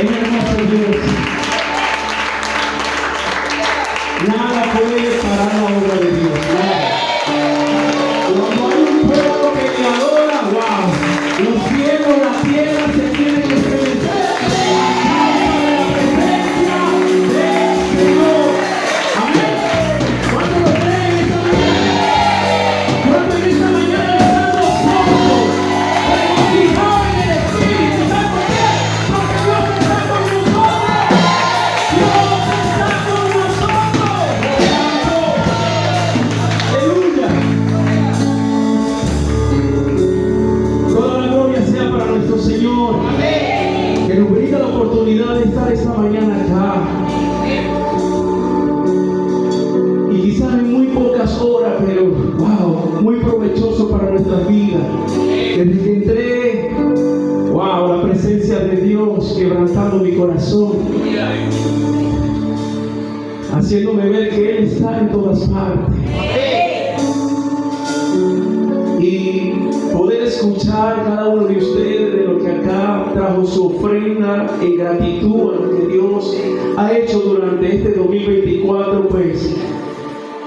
Es hermoso Dios. Nada puede parar la obra de Dios. Nada. Cuando hay un pueblo que le adora, wow, los cielos, la tierra se tienen que estremecer a causa de la presencia del Señor. Amén. ¿Cuántos lo creen esta mañana? ¿Cuántos en esta mañana están nosotros regocijados en el Espíritu? ¿Saben por qué? Porque Dios está con nosotros. Dios está con nosotros. Aleluya. Toda la gloria sea para nuestro Señor. Amén. Que nos brinda la oportunidad de estar esta mañana acá. Y quizás en muy pocas horas, pero wow, muy provechoso para nuestras vidas. Desde que entré, wow, la presencia de Dios quebrantando mi corazón, haciéndome ver que Él está en todas partes. Y poder escuchar cada uno de ustedes de lo que acá trajo su ofrenda en gratitud a lo que Dios ha hecho durante este 2024, pues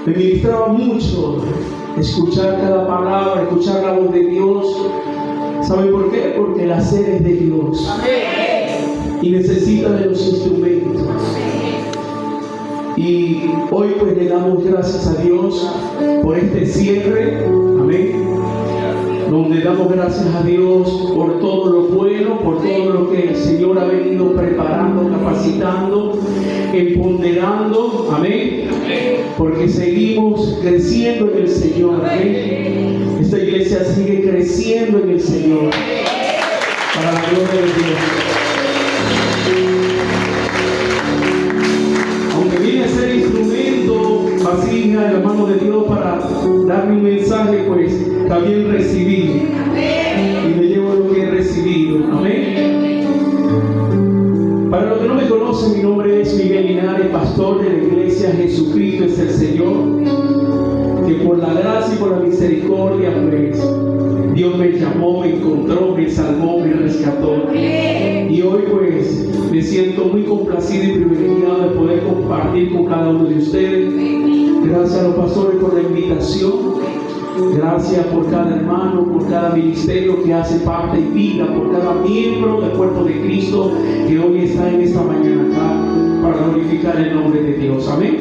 me ministraba mucho escuchar cada palabra, escuchar la voz de Dios. ¿Saben por qué? Porque el hacer es de Dios y necesita de los instrumentos. Y hoy pues le damos gracias a Dios por este cierre, amén, donde damos gracias a Dios por todo lo bueno, por todo lo que el Señor ha venido preparando, capacitando, empoderando, amén, porque seguimos creciendo en el Señor, amén. Esta iglesia sigue creciendo en el Señor, para la gloria de Dios. Aunque vine a ser instrumento, vasija en la mano de Dios para darme un mensaje, pues también recibí. Y me llevo lo que he recibido. Amén. Para los que no me conocen, mi nombre es Miguel Linares, pastor de la iglesia Jesucristo es el Señor. Que por la gracia y por la misericordia, pues Dios me llamó, me encontró, me salvó, me rescató. Y hoy pues me siento muy complacido y privilegiado de poder compartir con cada uno de ustedes. Gracias a los pastores por la invitación. Gracias por cada hermano, por cada ministerio que hace parte y vida, por cada miembro del cuerpo de Cristo que hoy está en esta mañana acá para glorificar el nombre de Dios. Amén.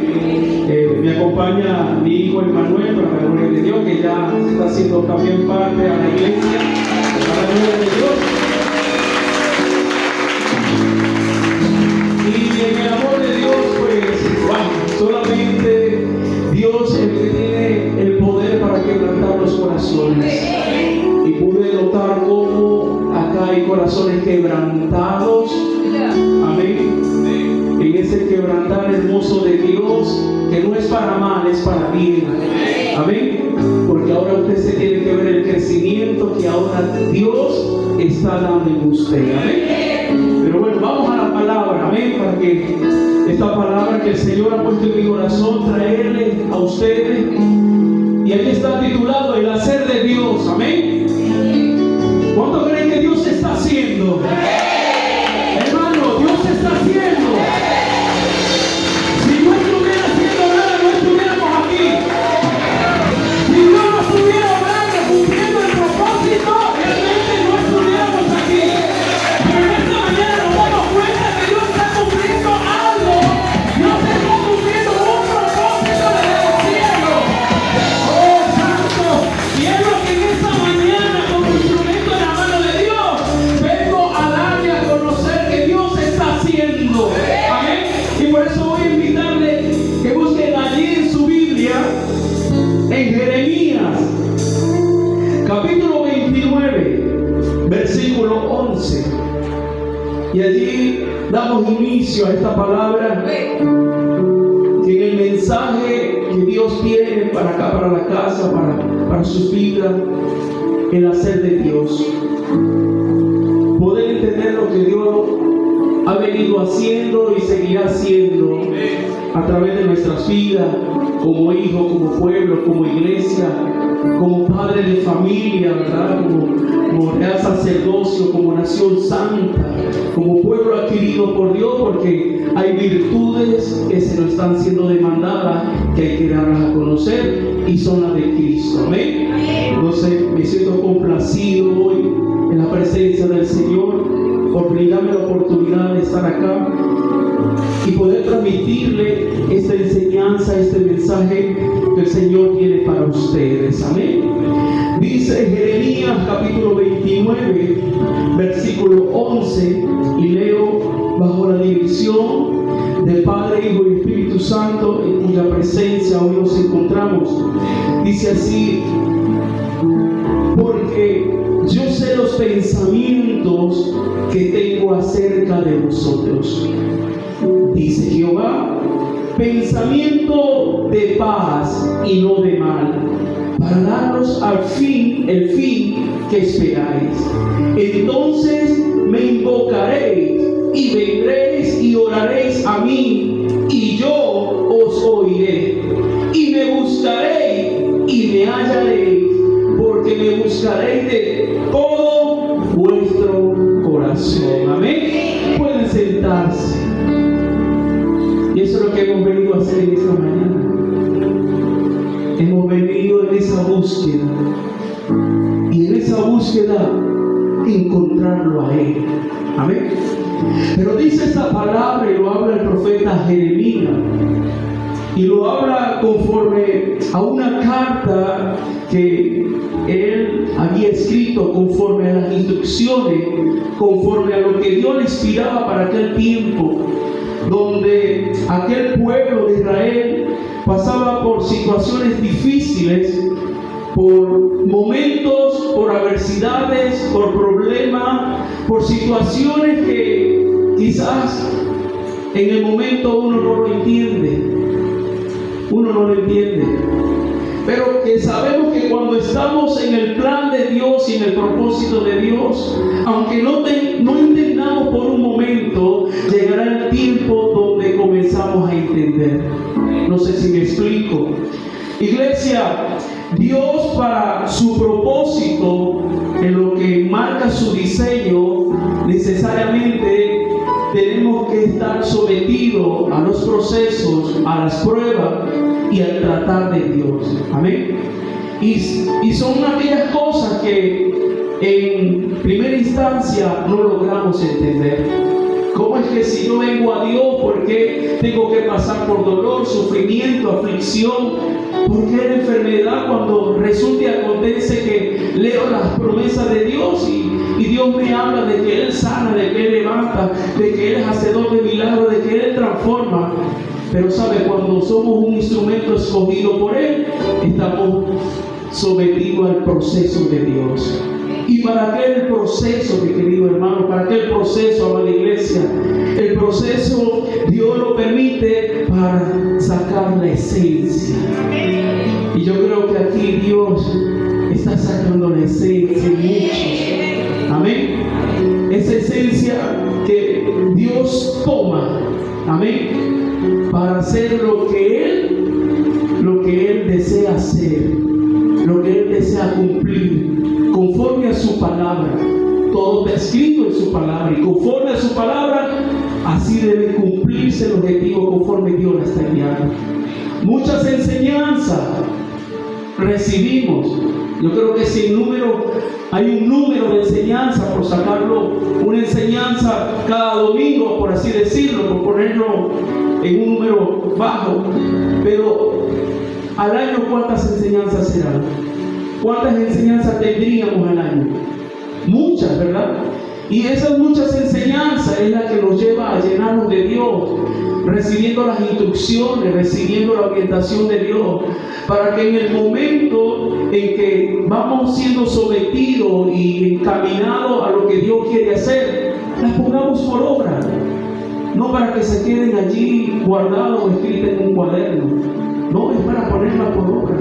Me acompaña mi hijo Emmanuel, para la gloria de Dios, que ya está haciendo también parte de la iglesia, para la gloria de Dios. Y en el amor de Dios, pues, wow, solamente Dios es el que tiene el poder para quebrantar los corazones. Y pude notar cómo acá hay corazones quebrantados. Amén. En ese quebrantar hermoso de Dios, que no es para mal, es para bien. Amén. Porque ahora usted se tiene que ver el crecimiento que ahora Dios está dando en usted. Amén. Pero bueno, vamos a la palabra. Amén. Para que esta palabra que el Señor ha puesto en mi corazón, traerle a ustedes. Y aquí está titulado El hacer de Dios. Amén. ¿Cuánto creen que Dios está haciendo? Hermano, Dios está haciendo. Si no estuviera haciendo nada, no estuviéramos aquí. Si Dios no estuviera obrando, cumpliendo el propósito, realmente no estuviéramos aquí. Pero en esta mañana nos damos cuenta que Dios está cumpliendo algo. Dios está cumpliendo un propósito desde el cielo. ¡Oh, santo! Y es lo que en esta mañana, como instrumento en la mano de Dios, vengo a darle a conocer que Dios está haciendo. Amén. Y por eso voy a invitarle que busquen allí en su Biblia, en Jeremías, capítulo 29, versículo 11. Y allí damos inicio a esta palabra, que en el mensaje que Dios tiene para acá, para la casa, para sus vidas, el hacer de Dios. Poder entender lo que Dios ha venido haciendo y seguirá haciendo a través de nuestras vidas, como hijo, como pueblo, como iglesia, como padre de familia, ¿verdad? Como real sacerdocio, como nación santa, como pueblo adquirido por Dios, porque hay virtudes que se nos están siendo demandadas, que hay que darlas a conocer, y son las de Cristo. Amén. Entonces me siento complacido hoy en la presencia del Señor por brindarme la oportunidad de estar acá y poder transmitirle esta enseñanza, este mensaje que el Señor tiene para ustedes. Amén. Dice Jeremías capítulo 29, versículo 11, y leo bajo la dirección del Padre, Hijo y Espíritu Santo, en cuya presencia hoy nos encontramos. Dice así: porque yo sé los pensamientos que tengo acerca de vosotros, dice Jehová, pensamiento de paz y no de mal, para daros al fin el fin que esperáis. Entonces me invocaréis y vendréis y oraréis a mí, y yo os oiré. Y me buscaréis y me hallaréis, porque me buscaréis de todo vuestro corazón. Amén. Pueden sentarse. Y eso es lo que hemos venido a hacer en esta mañana. Hemos venido en esa búsqueda, y en esa búsqueda encontrarlo a Él. Amén. Pero dice esta palabra, y lo habla el profeta Jeremías, y lo habla conforme a una carta que él había escrito, conforme a las instrucciones, conforme a lo que Dios le inspiraba para aquel tiempo, donde aquel pueblo de Israel pasaba por situaciones difíciles, por momentos, por adversidades, por problemas, por situaciones que quizás en el momento uno no lo entiende. Pero que sabemos que cuando estamos en el plan de Dios y en el propósito de Dios, aunque no entendamos por un momento, llegará el tiempo donde comenzamos a entender. No sé si me explico. Iglesia, Dios, para su propósito, en lo que marca su diseño, necesariamente tenemos que estar sometidos a los procesos, a las pruebas y al tratar de Dios. Amén. Y son aquellas cosas que en primera instancia no logramos entender. ¿Cómo es que si yo vengo a Dios, por qué tengo que pasar por dolor, sufrimiento, aflicción? ¿Por qué la enfermedad, cuando resulta y acontece que leo las promesas de Dios y Dios me habla de que Él sana, de que Él levanta, de que Él es hacedor de milagros, de que Él transforma? Pero sabe, cuando somos un instrumento escogido por Él, estamos sometidos al proceso de Dios. Y para aquel proceso, mi querido hermano, para aquel proceso, amada iglesia, el proceso Dios lo permite para sacar la esencia. Y yo creo que aquí Dios está sacando la esencia en muchos. Amén. Esa esencia que Dios toma, amén, para hacer lo que Él desea hacer, lo que Él desea cumplir, conforme a su palabra. Todo está escrito en su palabra, y conforme a su palabra, así debe cumplirse el objetivo conforme Dios la está enviando. Muchas enseñanzas recibimos. Yo creo que sin número, hay un número de enseñanza, por sacarlo, una enseñanza cada domingo, por así decirlo, por ponerlo en un número bajo. Pero al año, ¿cuántas enseñanzas serán? ¿Cuántas enseñanzas tendríamos al año? Muchas, ¿verdad? Y esas muchas enseñanzas es la que nos lleva a llenarnos de Dios, recibiendo las instrucciones, recibiendo la orientación de Dios, para que en el momento en que vamos siendo sometidos y encaminados a lo que Dios quiere hacer, las pongamos por obra. No para que se queden allí guardados o escritas en un cuaderno. No, es para ponerlas por obra.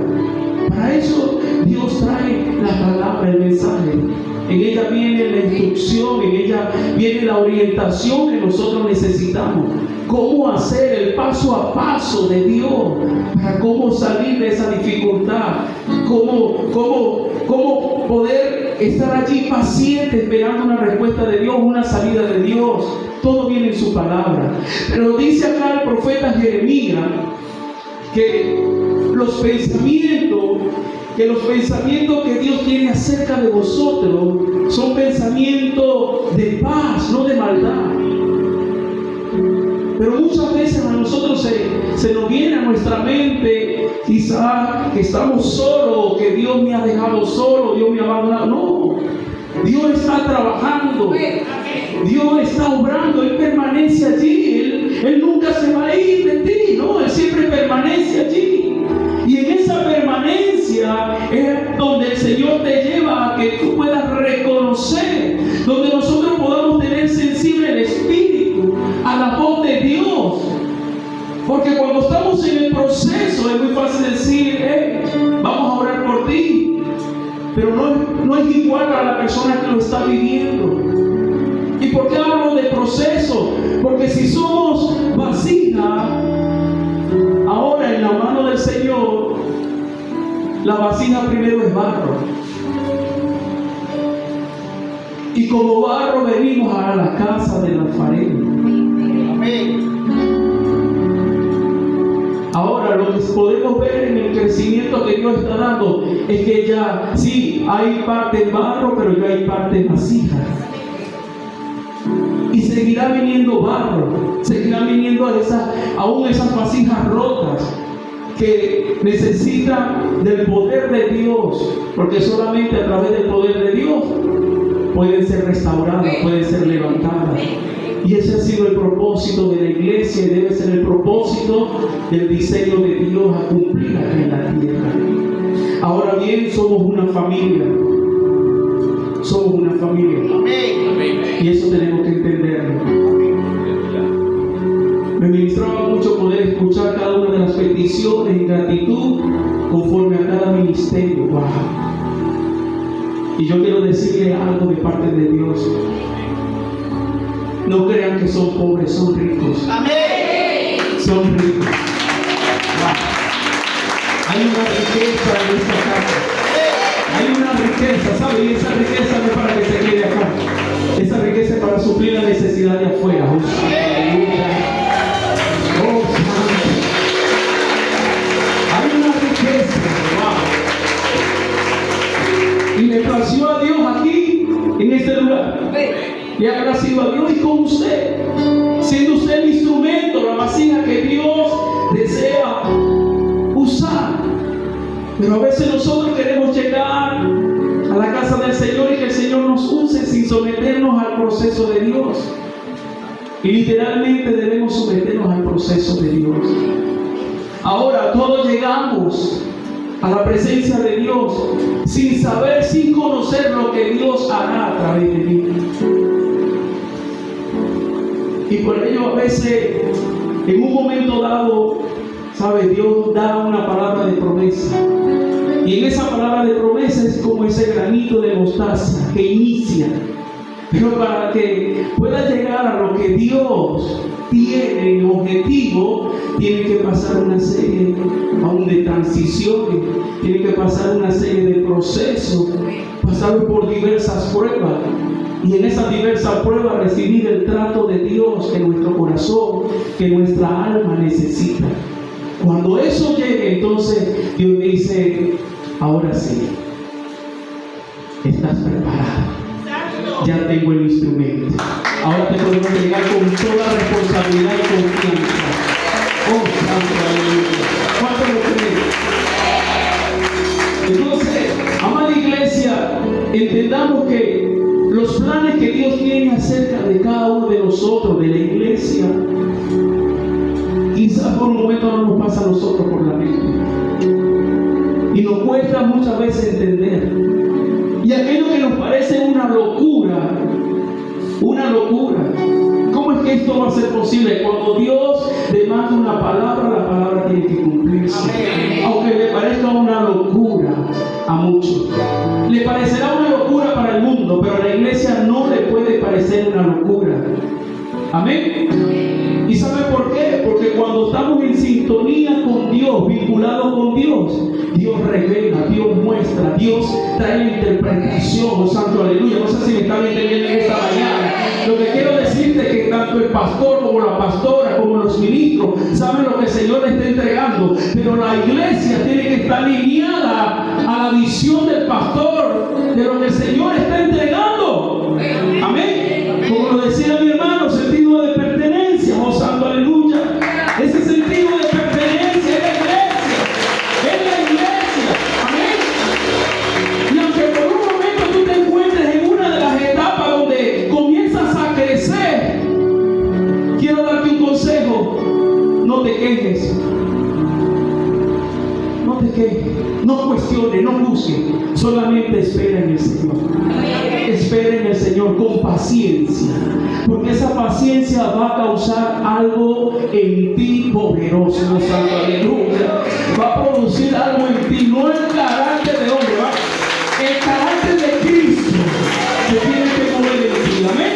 Para eso Dios trae la palabra, el mensaje. En ella viene la instrucción, en ella viene la orientación que nosotros necesitamos. Cómo hacer el paso a paso de Dios para cómo salir de esa dificultad. Cómo poder estar allí paciente esperando una respuesta de Dios, una salida de Dios. Todo viene en su palabra. Pero dice acá el profeta Jeremías que los pensamientos que Dios tiene acerca de vosotros son pensamientos de paz, no de maldad. Pero muchas veces a nosotros se nos viene a nuestra mente quizás que estamos solos, que Dios me ha dejado solo, Dios me ha abandonado. No, Dios está trabajando, Dios está obrando, Él permanece allí, Él nunca se va a ir de ti, no, Él siempre permanece allí. Y en esa permanencia es donde el Señor te lleva a que tú puedas reconocer, donde nosotros podamos tener sensible el espíritu a la voz de Dios. Porque cuando estamos en el proceso es muy fácil decir, vamos a orar por ti. Pero no es igual para la persona que lo está viviendo. ¿Y por qué hablo de proceso? Porque si somos vasija, ahora en la mano del Señor, la vasija primero es barro. Y como barro venimos a la casa del alfarero. Amén. Ahora lo que podemos ver en el crecimiento que Dios está dando es que ya sí hay parte barro, pero ya hay parte vasija. Y seguirá viniendo barro, seguirán viniendo aún esas vasijas rotas que necesitan del poder de Dios, porque solamente a través del poder de Dios pueden ser restauradas, pueden ser levantadas. Y ese ha sido el propósito de la iglesia y debe ser el propósito del diseño de Dios a cumplir aquí en la tierra. Ahora bien, somos una familia. Somos una familia. Y eso tenemos que entenderlo. Me ministraba mucho poder escuchar cada una de las peticiones en gratitud conforme a cada ministerio. Wow. Y yo quiero decirle algo de parte de Dios. No crean que son pobres, son ricos. Amén. Son ricos. Wow. Hay una riqueza en esta casa. Hay una riqueza, ¿sabe? Y esa riqueza no es para que se quede acá. Esa riqueza es para suplir la necesidad de afuera. Oh, aleluya. Oh, santo. Hay una riqueza. Wow. Y le plació a Dios aquí, en este lugar. Le ha placido a Dios y con usted. Siendo usted el instrumento, la vasija que Dios desea usar. Pero a veces nosotros queremos llegar a la casa del Señor y que el Señor nos use sin someternos al proceso de Dios. Y literalmente debemos someternos al proceso de Dios. Ahora todos llegamos a la presencia de Dios sin saber, sin conocer lo que Dios hará a través de mí. Y por ello a veces, en un momento dado, ¿sabe? Dios da una palabra de promesa. Y en esa palabra de promesa es como ese granito de mostaza que inicia. Pero para que pueda llegar a lo que Dios tiene en objetivo, tiene que pasar una serie aún de transiciones, tiene que pasar una serie de procesos, pasar por diversas pruebas. Y en esas diversas pruebas recibir el trato de Dios en nuestro corazón, que nuestra alma necesita. Cuando eso llegue, entonces Dios dice, ahora sí, estás preparado. Ya tengo el instrumento. Ahora te podemos llegar con toda responsabilidad y confianza. Oh, santo, aleluya. ¿Cuánto lo creen? Entonces, amada iglesia, entendamos que los planes que Dios tiene acerca de cada uno de nosotros, de la iglesia, quizás por un momento no nos pasa a nosotros por la mente. Y nos cuesta muchas veces entender. Y aquello que nos parece una locura. ¿Cómo es que esto va a ser posible? Cuando Dios demanda una palabra, la palabra tiene que cumplirse. Amén. Aunque le parezca una locura a muchos. mucho. Le parecerá una locura para el mundo, pero a la iglesia no le puede parecer una locura. Amén. ¿Y sabe por qué? Porque cuando estamos en sintonía con Dios, vinculados con Dios, Dios revela, Dios muestra, Dios trae la interpretación. Oh, santo aleluya. No sé si me están entendiendo en esta mañana. Lo que quiero decirte es que tanto el pastor como la pastora, como los ministros, saben lo que el Señor le está entregando. Pero la iglesia tiene que estar alineada a la visión del pastor, de lo que el Señor está entregando. Amén. Como lo decía mi hermano, sentido de pertenencia. Oh, santo aleluya. Ese sentido de pertenencia es la iglesia. Es la iglesia. Amén. Y aunque por un momento tú te encuentres en una de las etapas donde comienzas a crecer, quiero darte un consejo. No te quejes. No te quejes. No cuestiones, no busques. Solamente espera en el Señor. Espera en el Señor con paciencia, porque esa paciencia va a causar algo en ti poderoso. Santo aleluya. Va a producir algo en ti, no el carácter de hombre, ¿va? El carácter de Cristo se tiene que mover en ti. Amén.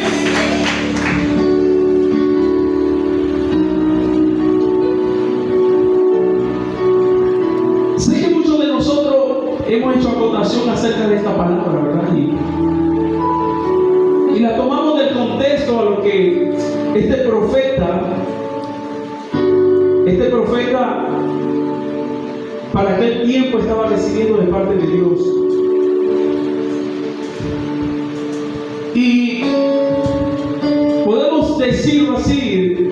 Sé que muchos de nosotros hemos hecho acotación acerca de esta palabra, ¿verdad? Y la tomamos del contexto a lo que este profeta para aquel tiempo estaba recibiendo de parte de Dios. Y podemos decirlo así,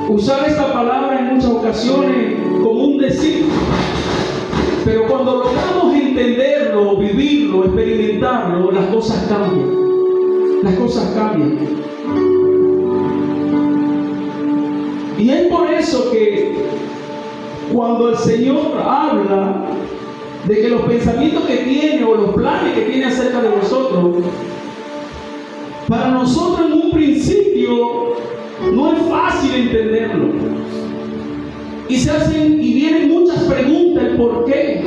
usar esta palabra en muchas ocasiones como un decir, pero cuando logramos entenderlo, vivirlo, experimentarlo, las cosas cambian. Las cosas cambian. Y es por eso que cuando el Señor habla de que los pensamientos que tiene o los planes que tiene acerca de nosotros, para nosotros en un principio no es fácil entenderlo. Y se hacen y vienen muchas preguntas. ¿Por qué?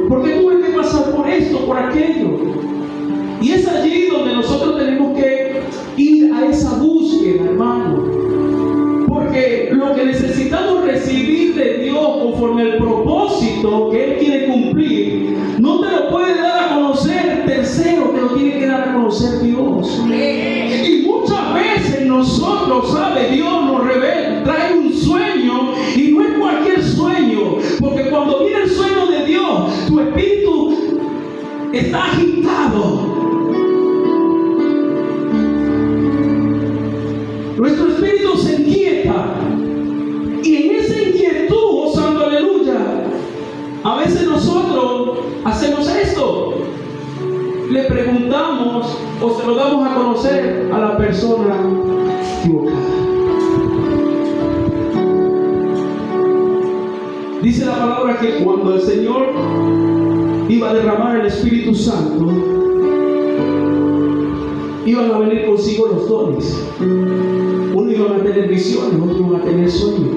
¿Por qué tuve que pasar por esto, por aquello? Y es allí donde nosotros tenemos que ir a esa búsqueda, hermano. Porque lo que necesitamos recibir de Dios conforme al propósito que Él quiere cumplir, no te lo puede dar a conocer tercero, te lo tiene que dar a conocer Dios. Y muchas veces nosotros, ¿sabe? Dios nos revela, trae un sueño y no es cualquier sueño. Porque cuando viene el sueño de Dios, tu espíritu está agitado. Nuestro espíritu se inquieta. Y en esa inquietud, oh santo aleluya, a veces nosotros hacemos esto. Le preguntamos o se lo damos a conocer a la persona equivocada. Dice la palabra que cuando el Señor iba a derramar el Espíritu Santo, iban a venir consigo los dones. Unos iban a tener visiones, otros iban a tener sueños.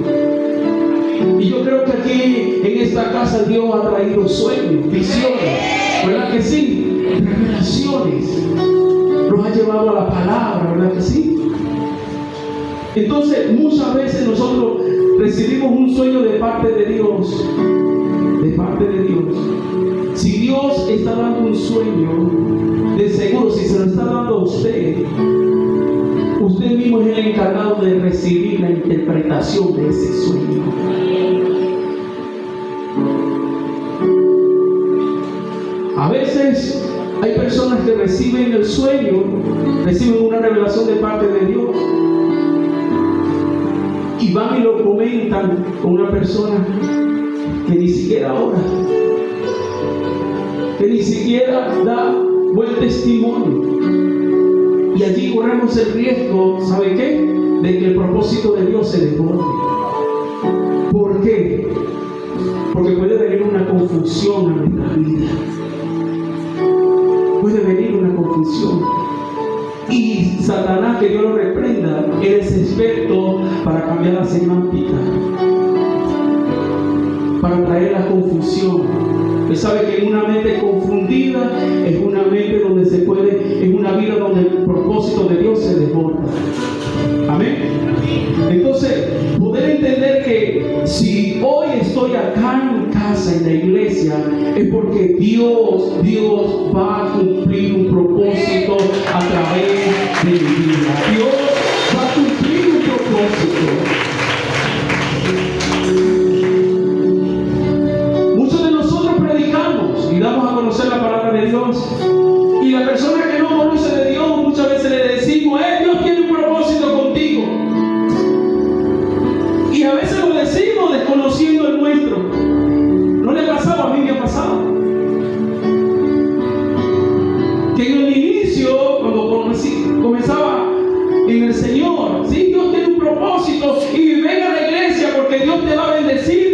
Y yo creo que aquí en esta casa Dios ha traído sueños, visiones, ¿verdad que sí? Revelaciones. Nos ha llevado a la palabra, ¿verdad que sí? Entonces muchas veces nosotros recibimos un sueño de parte de Dios. De parte de Dios. Si Dios está dando un sueño, de seguro, si se lo está dando a usted, usted mismo es el encargado de recibir la interpretación de ese sueño. A veces hay personas que reciben el sueño, reciben una revelación de parte de Dios y van y lo comentan con una persona que ni siquiera ora, que ni siquiera da buen testimonio. Y allí corremos el riesgo, ¿sabe qué? De que el propósito de Dios se desborde. ¿Por qué? Porque puede venir una confusión a nuestra vida. Puede venir una confusión. Y Satanás, que Dios lo reprenda, él es experto para cambiar la semántica, para traer la confusión, Usted sabe que en una mente confundida es una mente donde se puede, es una vida donde el propósito de Dios se desborda. Amén. Entonces, poder entender que si hoy estoy acá en casa, en la iglesia, es porque Dios va a cumplir un propósito a través de mi vida. Dios va a cumplir un propósito. Muchos de nosotros predicamos y damos a conocer la palabra de Dios. Y la persona que no conoce de Dios, muchas veces le decimos, Dios tiene un propósito contigo. Y a veces lo decimos desconociendo el nuestro. ¿No le ha pasado? A mí me ha pasado. Que en el inicio, cuando comenzaba en el Señor, sí, Dios tiene un propósito y venga a la iglesia porque Dios te va a bendecir,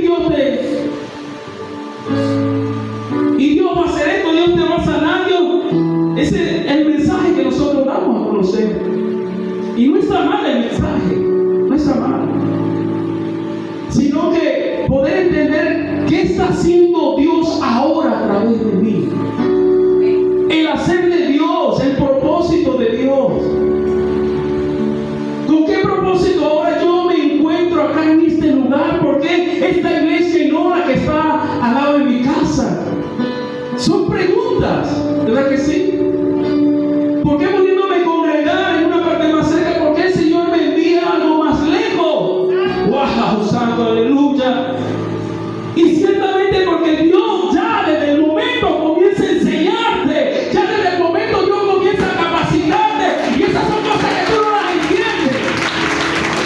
y Dios va a hacer esto, Dios te va a sanar, ese es el mensaje que nosotros damos a conocer. Y no está mal el mensaje, no está mal, sino que poder entender qué está haciendo Dios ahora a través de mí, el hacer de Dios, el propósito de Dios. ¿Con qué propósito ahora yo me encuentro acá en este lugar? ¿Por qué esta iglesia y no la que está al lado de mi casa? Son preguntas, ¿verdad que sí? ¿Por qué pudiéndome congregar en una parte más cerca? ¿Por qué el Señor me envía algo más lejos? ¡Wow! ¡Santo, aleluya! Y ciertamente porque Dios ya desde el momento comienza a enseñarte, ya desde el momento Dios comienza a capacitarte, y esas son cosas que tú no las entiendes.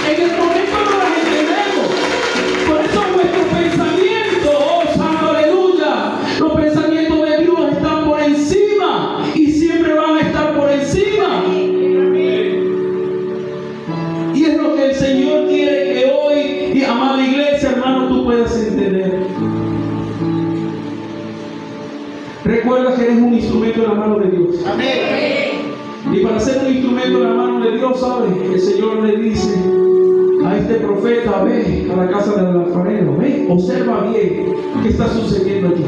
En el momento no las entendemos. Por eso nuestro pensamiento, oh santo, aleluya, los pensamientos de Dios están por encima y siempre van a estar por encima. Y es lo que el Señor quiere que hoy, y amada iglesia, hermano, tú puedas entender. Recuerda que eres un instrumento en la mano de Dios. Amén. Y para ser un instrumento en la mano de Dios, ¿sabes? El Señor le dice a este profeta, ve a la casa del alfarero, ve, observa bien qué está sucediendo allí.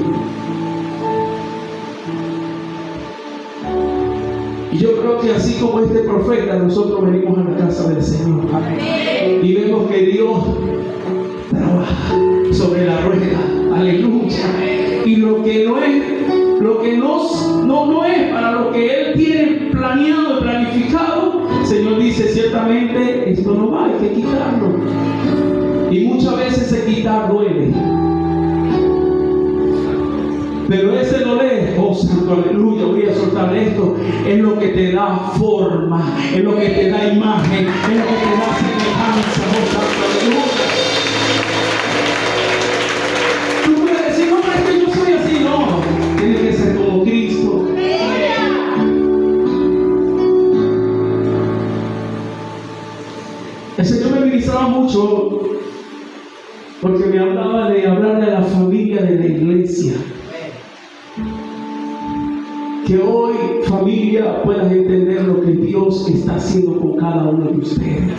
Y yo creo que así como este profeta, nosotros venimos a la casa del Señor. Amén. Y vemos que Dios trabaja sobre la rueda. Aleluya. Y lo que no es, no es para lo que Él tiene planeado y planificado, el Señor dice, ciertamente esto no va, hay que quitarlo. Y muchas veces ese quitar duele. Pero ese doler, oh santo, aleluya, voy a soltar esto, es lo que te da forma, es lo que te da imagen, es lo que te da semejanza, oh santo, aleluya. Tú puedes decir, no, es que yo soy así, no, tienes que ser como Cristo. El Señor me ministraba mucho porque me hablaba de hablar de la familia de la iglesia. Que hoy, familia, puedas entender lo que Dios está haciendo con cada uno de ustedes.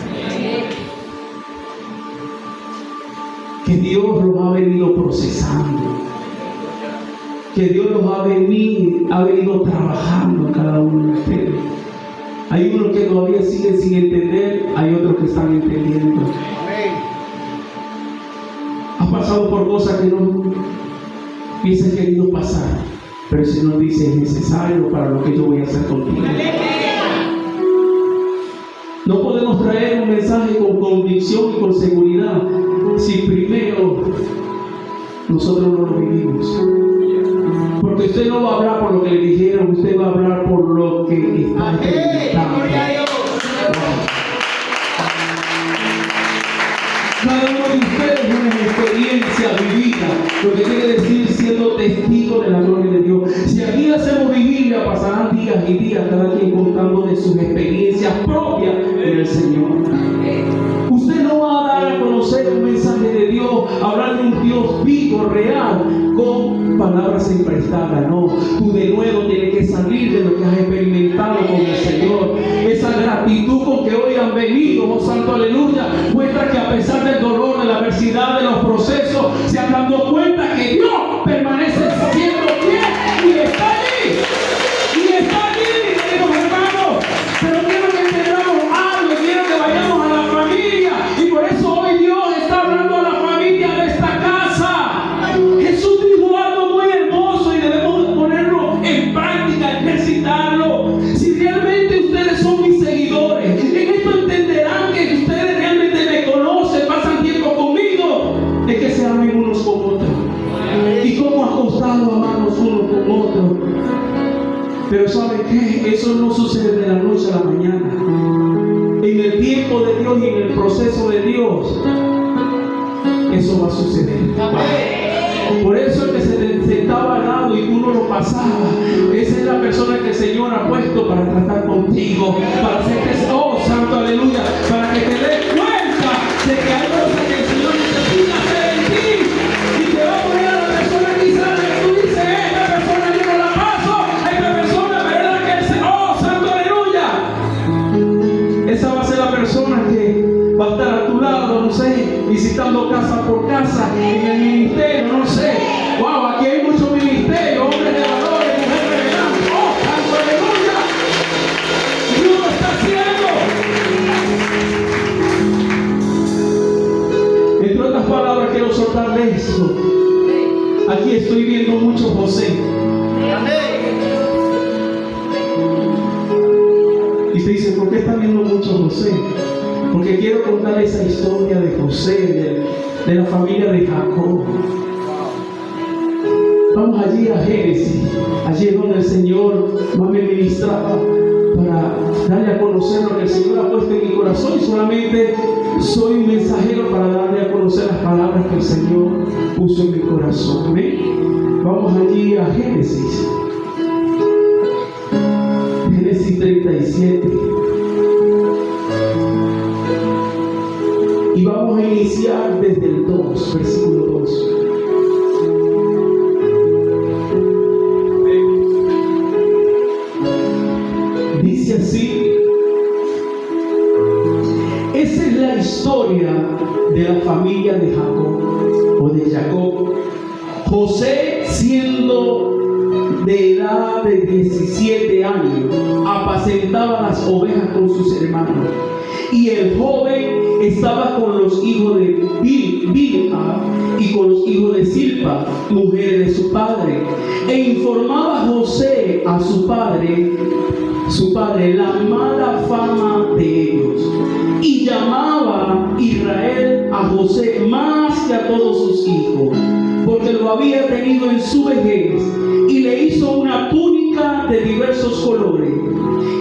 Que Dios los ha venido procesando. Que Dios los ha venido trabajando en cada uno de ustedes. Hay unos que todavía siguen sin entender, hay otros que están entendiendo. Has pasado por cosas que no hubiesen querido pasar. Pero el Señor dice, es necesario para lo que yo voy a hacer contigo. No podemos traer un mensaje con convicción y con seguridad si primero nosotros no lo vivimos. Porque usted no va a hablar por lo que le dijeron, usted va a hablar por lo que está experimentando. Cada uno de ustedes es una experiencia vivida, lo que quiere decir siendo testigo de la gloria de Dios. Si aquí hacemos vigilia, pasarán días y días, cada quien contando de sus experiencias propias en el Señor. Usted no va a dar a conocer un mensaje de Dios, hablar de un Dios vivo, real, con palabras emprestadas. No, tu de nuevo tiene que salir de lo que has experimentado con el Señor. Esa gratitud con que hoy han venido, oh santo, aleluya, muestra que a pesar del dolor, de la adversidad, de los procesos, se han dado cuenta que Dios permanece siempre Por eso el que se sentaba al lado y uno lo pasaba, esa es la persona que el Señor ha puesto para tratar contigo, para hacerte, oh santo, aleluya, para que te des cuenta de que hay cosas que el Señor necesita hacer en ti, y te va a poner a la persona quizás que tú dices, esta persona yo no la paso, esta persona, ¿verdad? Que el Señor, oh santo, aleluya, esa va a ser la persona que va a estar a tu lado, no sé, visitando casa por casa, en el ministerio, no sé. Wow, aquí hay mucho ministerio, hombres de valores, mujeres relevantes. Oh, santo, aleluya. Dios lo está haciendo. Entre otras palabras, quiero soltarle esto. Aquí estoy viendo mucho José. Y te dice, ¿por qué está viendo mucho José? Porque quiero contar esa historia de José, de la familia de Jacob. Vamos allí a Génesis, allí es donde el Señor más me ministraba para darle a conocer lo que el Señor ha puesto en mi corazón, y solamente soy un mensajero para darle a conocer las palabras que el Señor puso en mi corazón. ¿Amén? Vamos allí a Génesis. Génesis 37. Y vamos a iniciar desde el 2, versículo 2. Dice así: esa es la historia de la familia de Jacob, o de Jacob. José, siendo de edad de 17 años, apacentaba las ovejas con sus hermanos. Y el joven estaba con los hijos de Bilha y con los hijos de Silpa, mujeres de su padre. E informaba José a su padre la mala fama de ellos. Y llamaba Israel a José más que a todos sus hijos, porque lo había tenido en su vejez, y le hizo una túnica de diversos colores.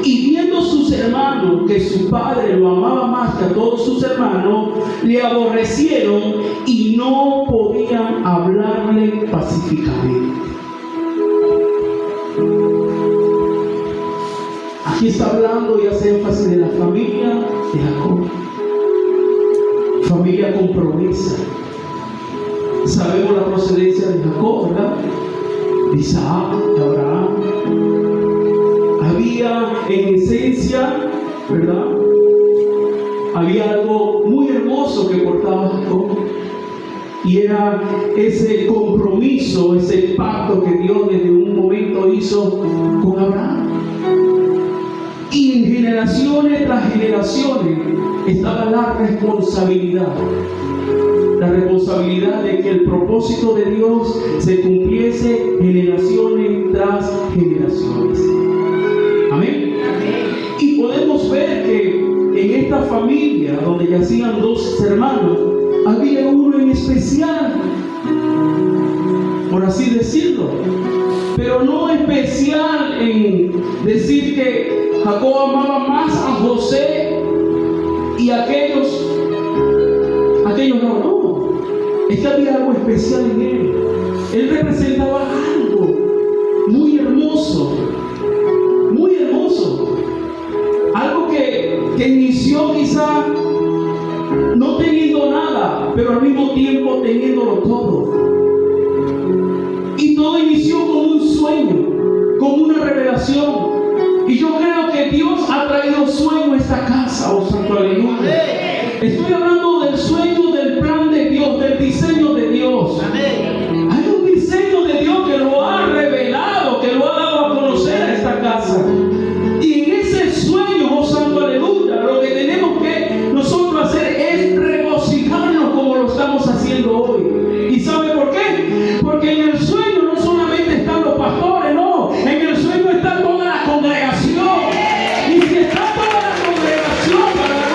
Y viendo sus hermanos que su padre lo amaba más que a todos sus hermanos, le aborrecieron y no podían hablarle pacíficamente. Aquí está hablando y hace énfasis de la familia de Jacob, familia con promesa. Sabemos la procedencia de Jacob, ¿verdad? De Isaac, de Abraham. Había en esencia, ¿verdad? Había algo muy hermoso que portaba Jacob, y era ese compromiso, ese pacto que Dios desde un momento hizo con Abraham. Y en generaciones tras generaciones estaba la responsabilidad de que el propósito de Dios se cumpliese generaciones tras generaciones. Amén. Y podemos ver que en esta familia donde yacían dos hermanos, había uno en especial, por así decirlo, pero no especial en decir que Jacob amaba más a José y aquellos no. Es que había algo especial en él. Él representaba algo muy hermoso, algo que inició quizá no teniendo nada, pero al mismo tiempo teniéndolo todo. Y todo inició con un sueño, con una revelación. Y yo creo que Dios ha traído sueño a esta casa, oh santo, aleluya. Estoy hablando del sueño, del plan de Dios, del diseño de Dios. Hay un diseño de Dios que lo ha revelado, que lo ha dado a conocer a esta casa. Y en ese sueño, oh santo, aleluya, lo que tenemos que nosotros hacer es regocijarnos como lo estamos haciendo hoy. ¿Y sabe por qué? Porque en el sueño no solamente están los pastores, no. En el sueño está toda la congregación. Y si está toda la congregación para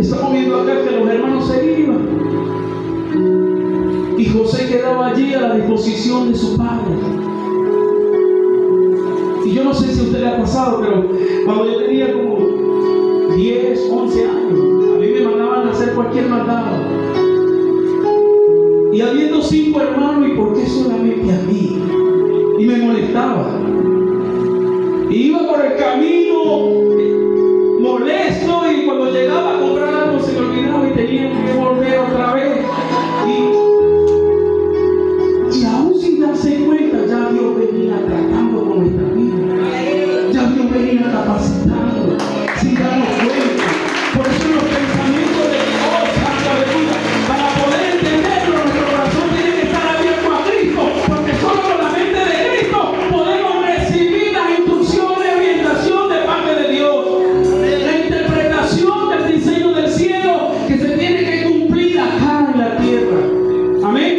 Estamos viendo acá que los hermanos se iban y José quedaba allí a la disposición de su padre. Y yo no sé si a usted le ha pasado, pero cuando yo tenía como 10, 11 años, a mí me mandaban a hacer cualquier mandado. Y habiendo 5 hermanos, ¿y por qué solamente a mí? Y me molestaba. Y iba por el camino molesto, y cuando llegaba a comprar algo se me olvidaba y tenía que volver otra vez. Y aún sin darse cuenta, ya Dios venía tratando con nuestra vida. Ya Dios venía capacitando sin darnos cuenta. Por eso los pensamientos de Dios, aleluya, para poder entenderlo, nuestro corazón tiene que estar abierto a Cristo, porque solo con la mente de Cristo podemos recibir las instrucciones y orientación de parte de Dios. La interpretación del diseño del cielo que se tiene que cumplir acá en la tierra. Amén.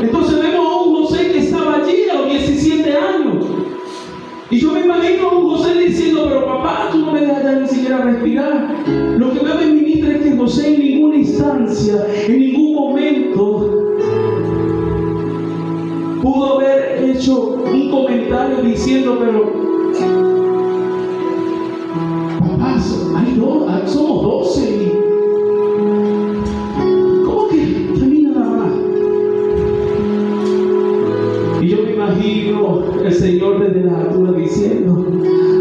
Entonces vemos a un José que estaba allí a los 17 años. Y yo me imagino a un José diciendo: pero papá, tú no me dejas ya ni siquiera respirar. Lo que me ministra es que José en ninguna instancia, en ningún momento pudo haber hecho un comentario diciendo: pero papá, somos 12 y ¿cómo que termina nada más? Y yo me imagino el Señor desde la altura diciendo: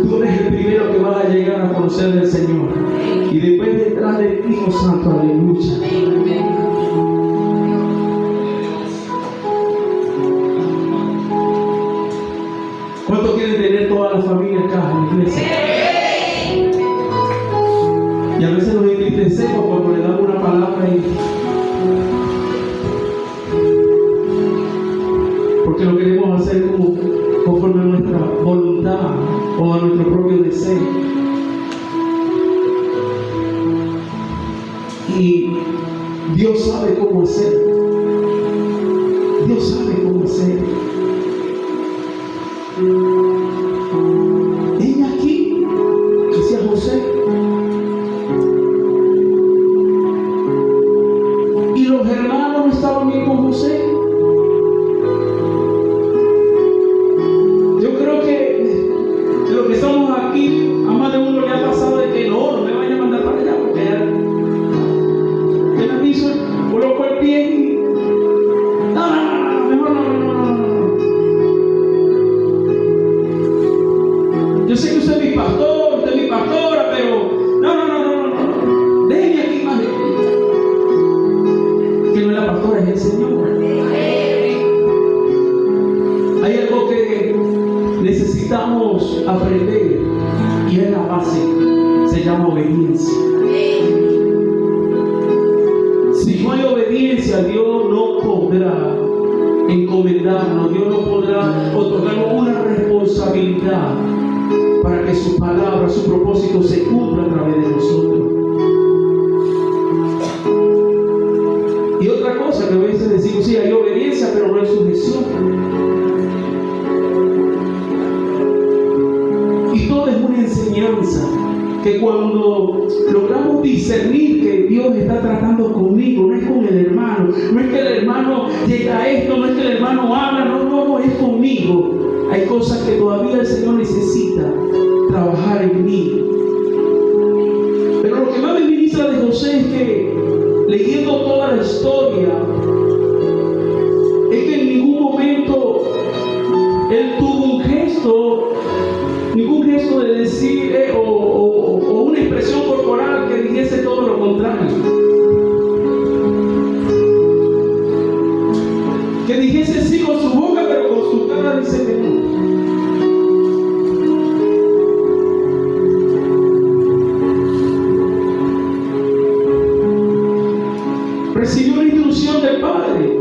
tú eres el primero que vas a llegar a conocer al Señor, y después detrás del Hijo Santo, aleluya. ¿Cuántos quieren tener toda la familia acá en la iglesia? Y a veces nos entristecemos cuando le damos una palabra porque lo queremos hacer conforme a nuestra voluntad o a nuestro propio deseo. Y Dios sabe cómo hacer. Dios sabe cómo hacer. Ella aquí, decía José, y los hermanos estaban bien con José. Yo creo que de lo que estamos aquí, a más de uno le ha pasado de que no me vayan a mandar para allá, porque ya el piso, coloco el pie y no, mejor no. Yo sé que usted es mi pastor, usted es mi pastora, pero no. Déjeme aquí más de que no es la pastora, es el Señor. Hay algo que necesitamos aprender y es la base, se llama obediencia. Si no hay obediencia, Dios no podrá encomendarnos, Dios no podrá otorgarnos una responsabilidad para que su palabra, su propósito se cumpla a través de nosotros. Y otra cosa que a veces decimos: sí, hay obediencia, pero no hay sujeción. Y todo es una enseñanza que cuando logramos discernir que Dios está tratando conmigo, no es con el hermano, no es que el hermano llega a esto, no es que el hermano habla, no, es conmigo. Hay cosas que todavía el Señor necesita trabajar en mí. Pero lo que más me ministra de José es que, leyendo toda la historia, es que en ningún momento él tuvo ningún gesto de decir o una expresión corporal que dijese todo lo contrario. Que dijese sí con su boca, pero con su cara dice que no. Recibió una instrucción del Padre.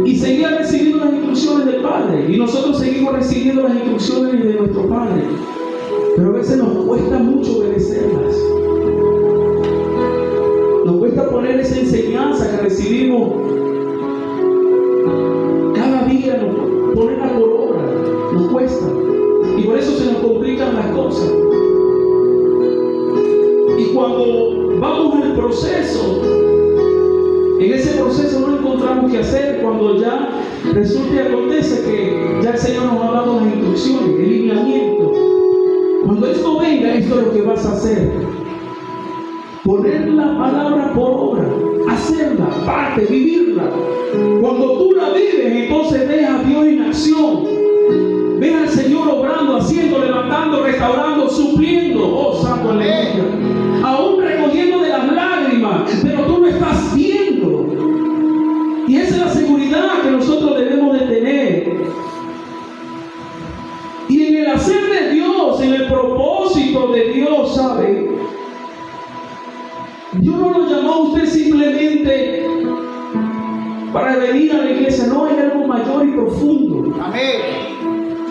Y seguía recibiendo las instrucciones del Padre. Y nosotros seguimos recibiendo las instrucciones de nuestro Padre. Pero a veces nos cuesta mucho obedecerlas. Nos cuesta poner esa enseñanza que recibimos cada día, ponerla por obra. Nos cuesta. Y por eso se nos complican las cosas. cuando vamos al proceso, en ese proceso no encontramos qué hacer, cuando ya resulta y acontece que ya el Señor nos ha dado las instrucciones, el lineamiento. Cuando esto venga, esto es lo que vas a hacer. Poner la palabra por obra, hacerla, parte, vivirla. Cuando tú la vives, entonces ves a Dios en acción. Ves al Señor obrando, haciendo, levantando, restaurando, supliendo. Oh, santo, aleluya. Aún recogiendo de las lágrimas, pero tú lo estás viendo. Y esa es la seguridad que nosotros debemos de tener. Y en el hacer de Dios, en el propósito de Dios, ¿sabe? Dios no lo llamó a usted simplemente para venir a la iglesia. No, es algo mayor y profundo. Amén.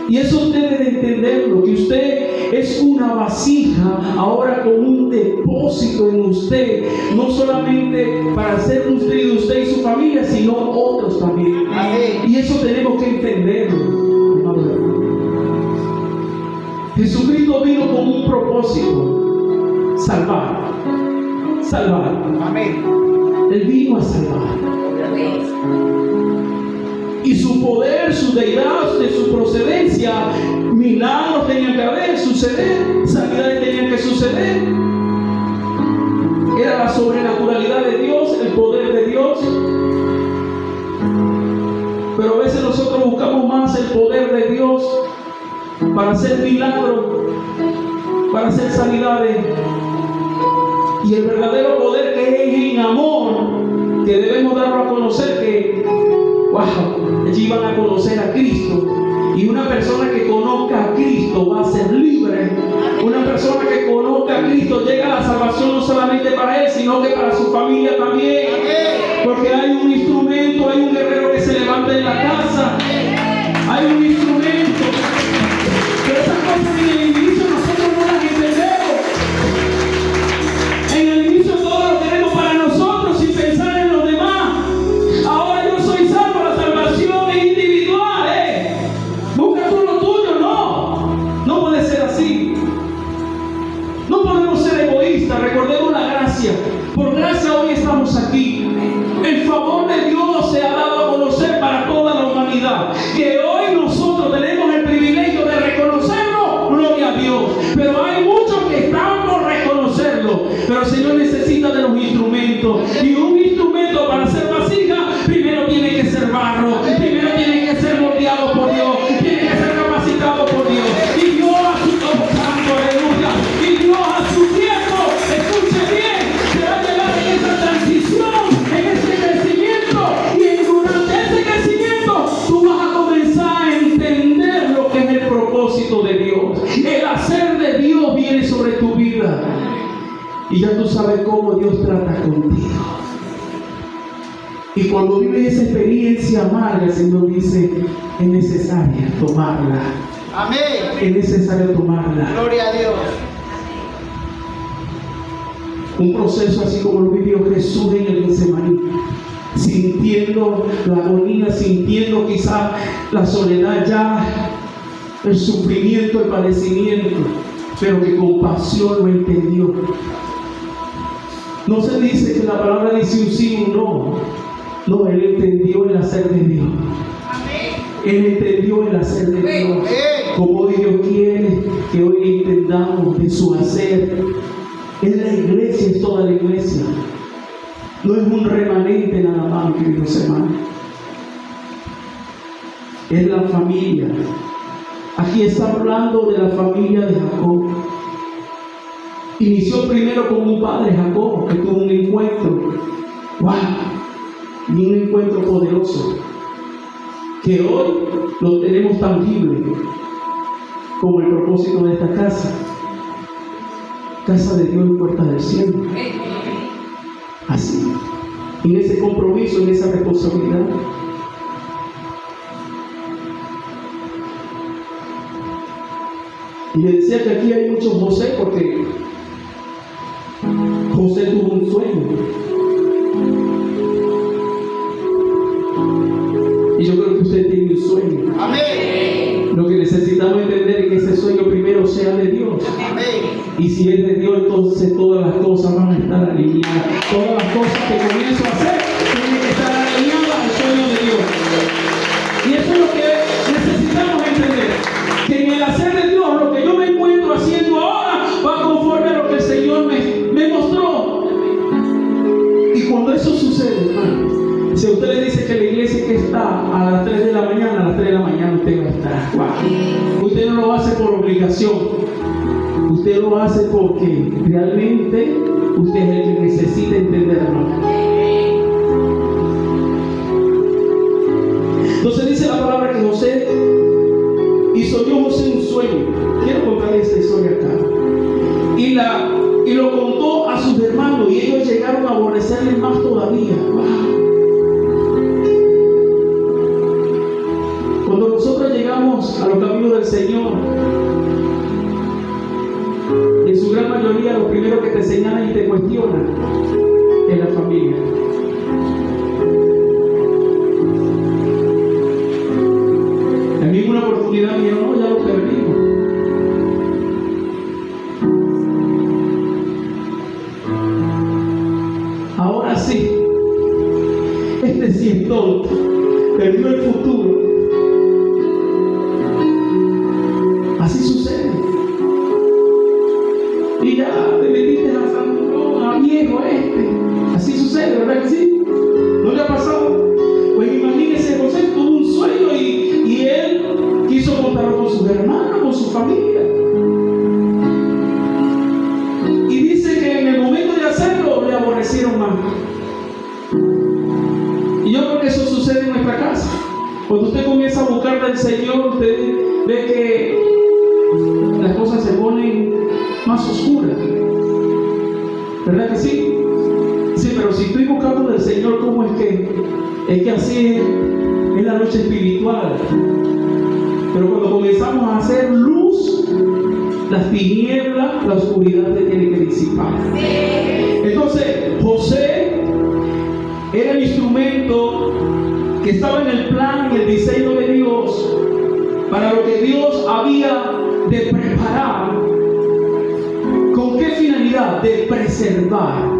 Y eso usted debe entenderlo, que usted es una vasija ahora con un depósito en usted, no solamente para ser nutrido usted y su familia, sino otros también. Amén. Y eso tenemos que entenderlo. Jesucristo vino con un propósito: salvar. Salvar. Amén. Él vino a salvar. Y su poder, su deidad, de su procedencia, milagros tenían que haber, suceder, sanidades tenían que suceder. Era la sobrenaturalidad de Dios, el poder de Dios. Pero a veces nosotros buscamos más el poder de Dios para hacer milagros, para hacer sanidades. Y el verdadero poder, que es en amor, que debemos darlo a conocer, que wow, allí van a conocer a Cristo. Y una persona que conozca a Cristo va a ser libre. Una persona que conozca a Cristo llega a la salvación no solamente para él, sino que para su familia también. Porque hay un instrumento, hay un guerrero que se levanta en la casa. Hay un instrumento. Pero esas cosas en el inicio nosotros no las entendemos. En el inicio todo lo tenemos para nosotros sin pensar en los demás. Ahora yo soy salvo, la salvación es individual, busca tú lo tuyo. No puede ser así. No podemos ser egoístas. Recordemos la gracia. Por gracia hoy estamos aquí. El favor de Dios se ha dado a conocer para toda la humanidad, que hoy nosotros tenemos el privilegio de reconocerlo. Gloria a Dios. Pero hay muchos que están por reconocerlo. Pero el Señor necesita de los instrumentos. Y un instrumento para ser vasija, primero tiene que ser barro, primero tiene que ser moldeado por Dios, tiene que ser capacitado por Dios. Y Dios a su santo, aleluya. Y Dios a su tiempo, escuche bien, se va a llegar en esa transición, en ese crecimiento. Y durante ese crecimiento, tú vas a comenzar a entender lo que es el propósito de Dios. El hacer de Dios viene sobre tu vida. Y ya tú sabes cómo Dios trata contigo. Y cuando vives esa experiencia amarga, el Señor dice, es necesaria tomarla. Amén. Es necesario tomarla. Gloria a Dios. Un proceso así como lo vivió Jesús en el Getsemaní, sintiendo la agonía, sintiendo quizás la soledad ya, el sufrimiento, el padecimiento, pero que con pasión lo entendió. No se dice que la palabra dice un sí o un no. No, él entendió el hacer de Dios. Él entendió el hacer de Dios. Como hoy Dios quiere que hoy entendamos de su hacer. Es la iglesia, es toda la iglesia. No es un remanente nada más, queridos hermanos. Es la familia. Aquí está hablando de la familia de Jacob. Inició primero con un padre, Jacob, que tuvo un encuentro. ¡Wow! Y un encuentro poderoso. Que hoy lo tenemos tangible como el propósito de esta casa. Casa de Dios y puerta del cielo. Así. En ese compromiso, en esa responsabilidad. Y le decía que aquí hay muchos José, porque José tuvo un sueño. Y yo creo que usted tiene un sueño. Amén. Lo que necesitamos entender es que ese sueño primero sea de Dios. Amén. Y si es de Dios, entonces todas las cosas van a estar alineadas. Todas las cosas que comienzo a hacer tienen que estar alineadas al sueño de Dios. Y eso es lo que necesitamos entender. Que en el hacer de Dios, lo que yo me encuentro haciendo ahora, va conforme a lo que el Señor me mostró. Y cuando eso sucede, hermano, si a usted le dice que la iglesia que está a las 3 de la mañana, a las 3 de la mañana usted va a estar. Wow. Usted no lo hace por obligación. Usted lo hace porque realmente usted es el que necesita entenderlo. Entonces dice la palabra que José, y soñó José un sueño. Quiero contarle esta historia acá. Y lo contó a sus hermanos y ellos llegaron a aborrecerle más todavía. Wow. Cuando nosotros llegamos a los caminos del Señor, en su gran mayoría lo primero que te señalan y te cuestionan es la familia. A mí en una oportunidad me dijeron, no, ya lo perdimos. Ahora sí, este sí es tonto, perdió el futuro. Así sucede. Y ya te metiste a San a viejo Así sucede, ¿verdad que sí? ¿No le ha pasado? Pues imagínese, José tuvo un sueño y él quiso contarlo con sus hermanos, con su familia. Y dice que en el momento de hacerlo le aborrecieron más. Y yo creo que eso sucede en nuestra casa. Cuando usted comienza a buscar del Señor, usted ve que las cosas se ponen más oscuras, ¿verdad que sí? Sí, pero si estoy buscando del Señor, ¿cómo es que? Es que así es la lucha espiritual. Pero cuando comenzamos a hacer luz, las tinieblas, la oscuridad se tiene que disipar. Entonces, José era el instrumento que estaba en el plan y el diseño de Dios para lo que Dios había de preparar. ¿Con qué finalidad? De preservar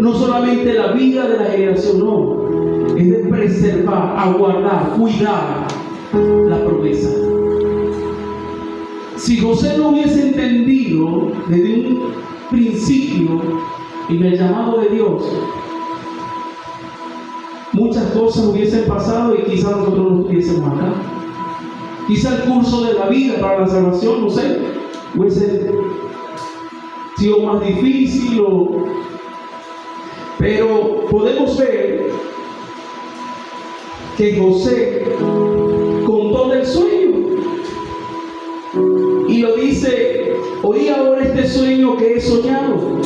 no solamente la vida de la generación, no, es de preservar, aguardar, cuidar la promesa. Si José no hubiese entendido desde un principio en el llamado de Dios, muchas cosas hubiesen pasado y quizás nosotros no estuviésemos acá. Quizá el curso de la vida para la salvación, no sé, hubiese sido más difícil, pero podemos ver que José contó del sueño y lo dice: oí ahora este sueño que he soñado.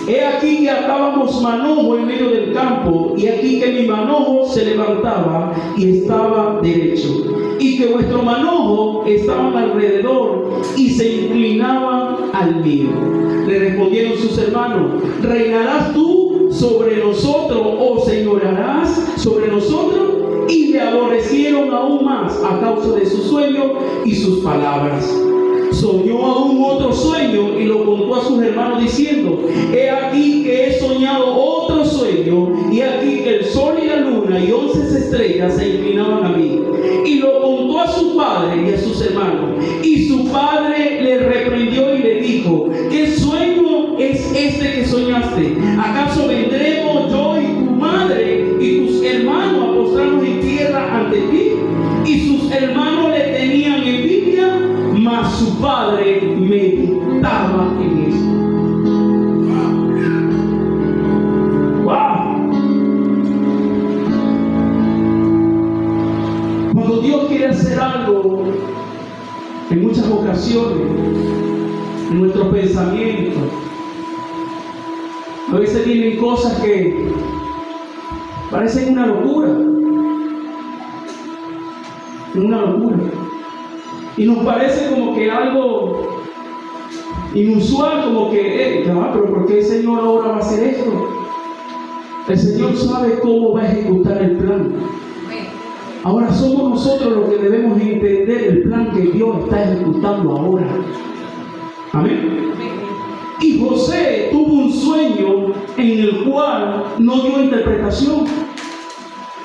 He aquí que atábamos manojo en medio del campo, y aquí que mi manojo se levantaba y estaba derecho, y que vuestro manojo estaban alrededor y se inclinaban al mío. Le respondieron sus hermanos: ¿reinarás tú sobre nosotros o señorarás sobre nosotros? Y le aborrecieron aún más a causa de su sueño y sus palabras. Soñó aún otro sueño y lo contó a sus hermanos diciendo: he aquí que he soñado otro sueño, y aquí que el sol y la luna y 11 estrellas se inclinaban a mí. Y lo contó a su padre y a sus hermanos, y su padre le reprendió y le dijo: ¿qué sueño es este que soñaste? ¿Acaso vendremos yo y tu madre y tus hermanos a postrarnos en tierra ante ti? Y sus hermanos le tenían envidia, mas su padre meditaba en esto. ¡Wow! Cuando Dios quiere hacer algo, en muchas ocasiones, en nuestros pensamientos, a veces vienen cosas que parecen una locura. Y nos parece como que algo inusual, como que, pero ¿por qué el Señor ahora va a hacer esto? El Señor sabe cómo va a ejecutar el plan. Ahora somos nosotros los que debemos entender el plan que Dios está ejecutando ahora. no dio interpretación.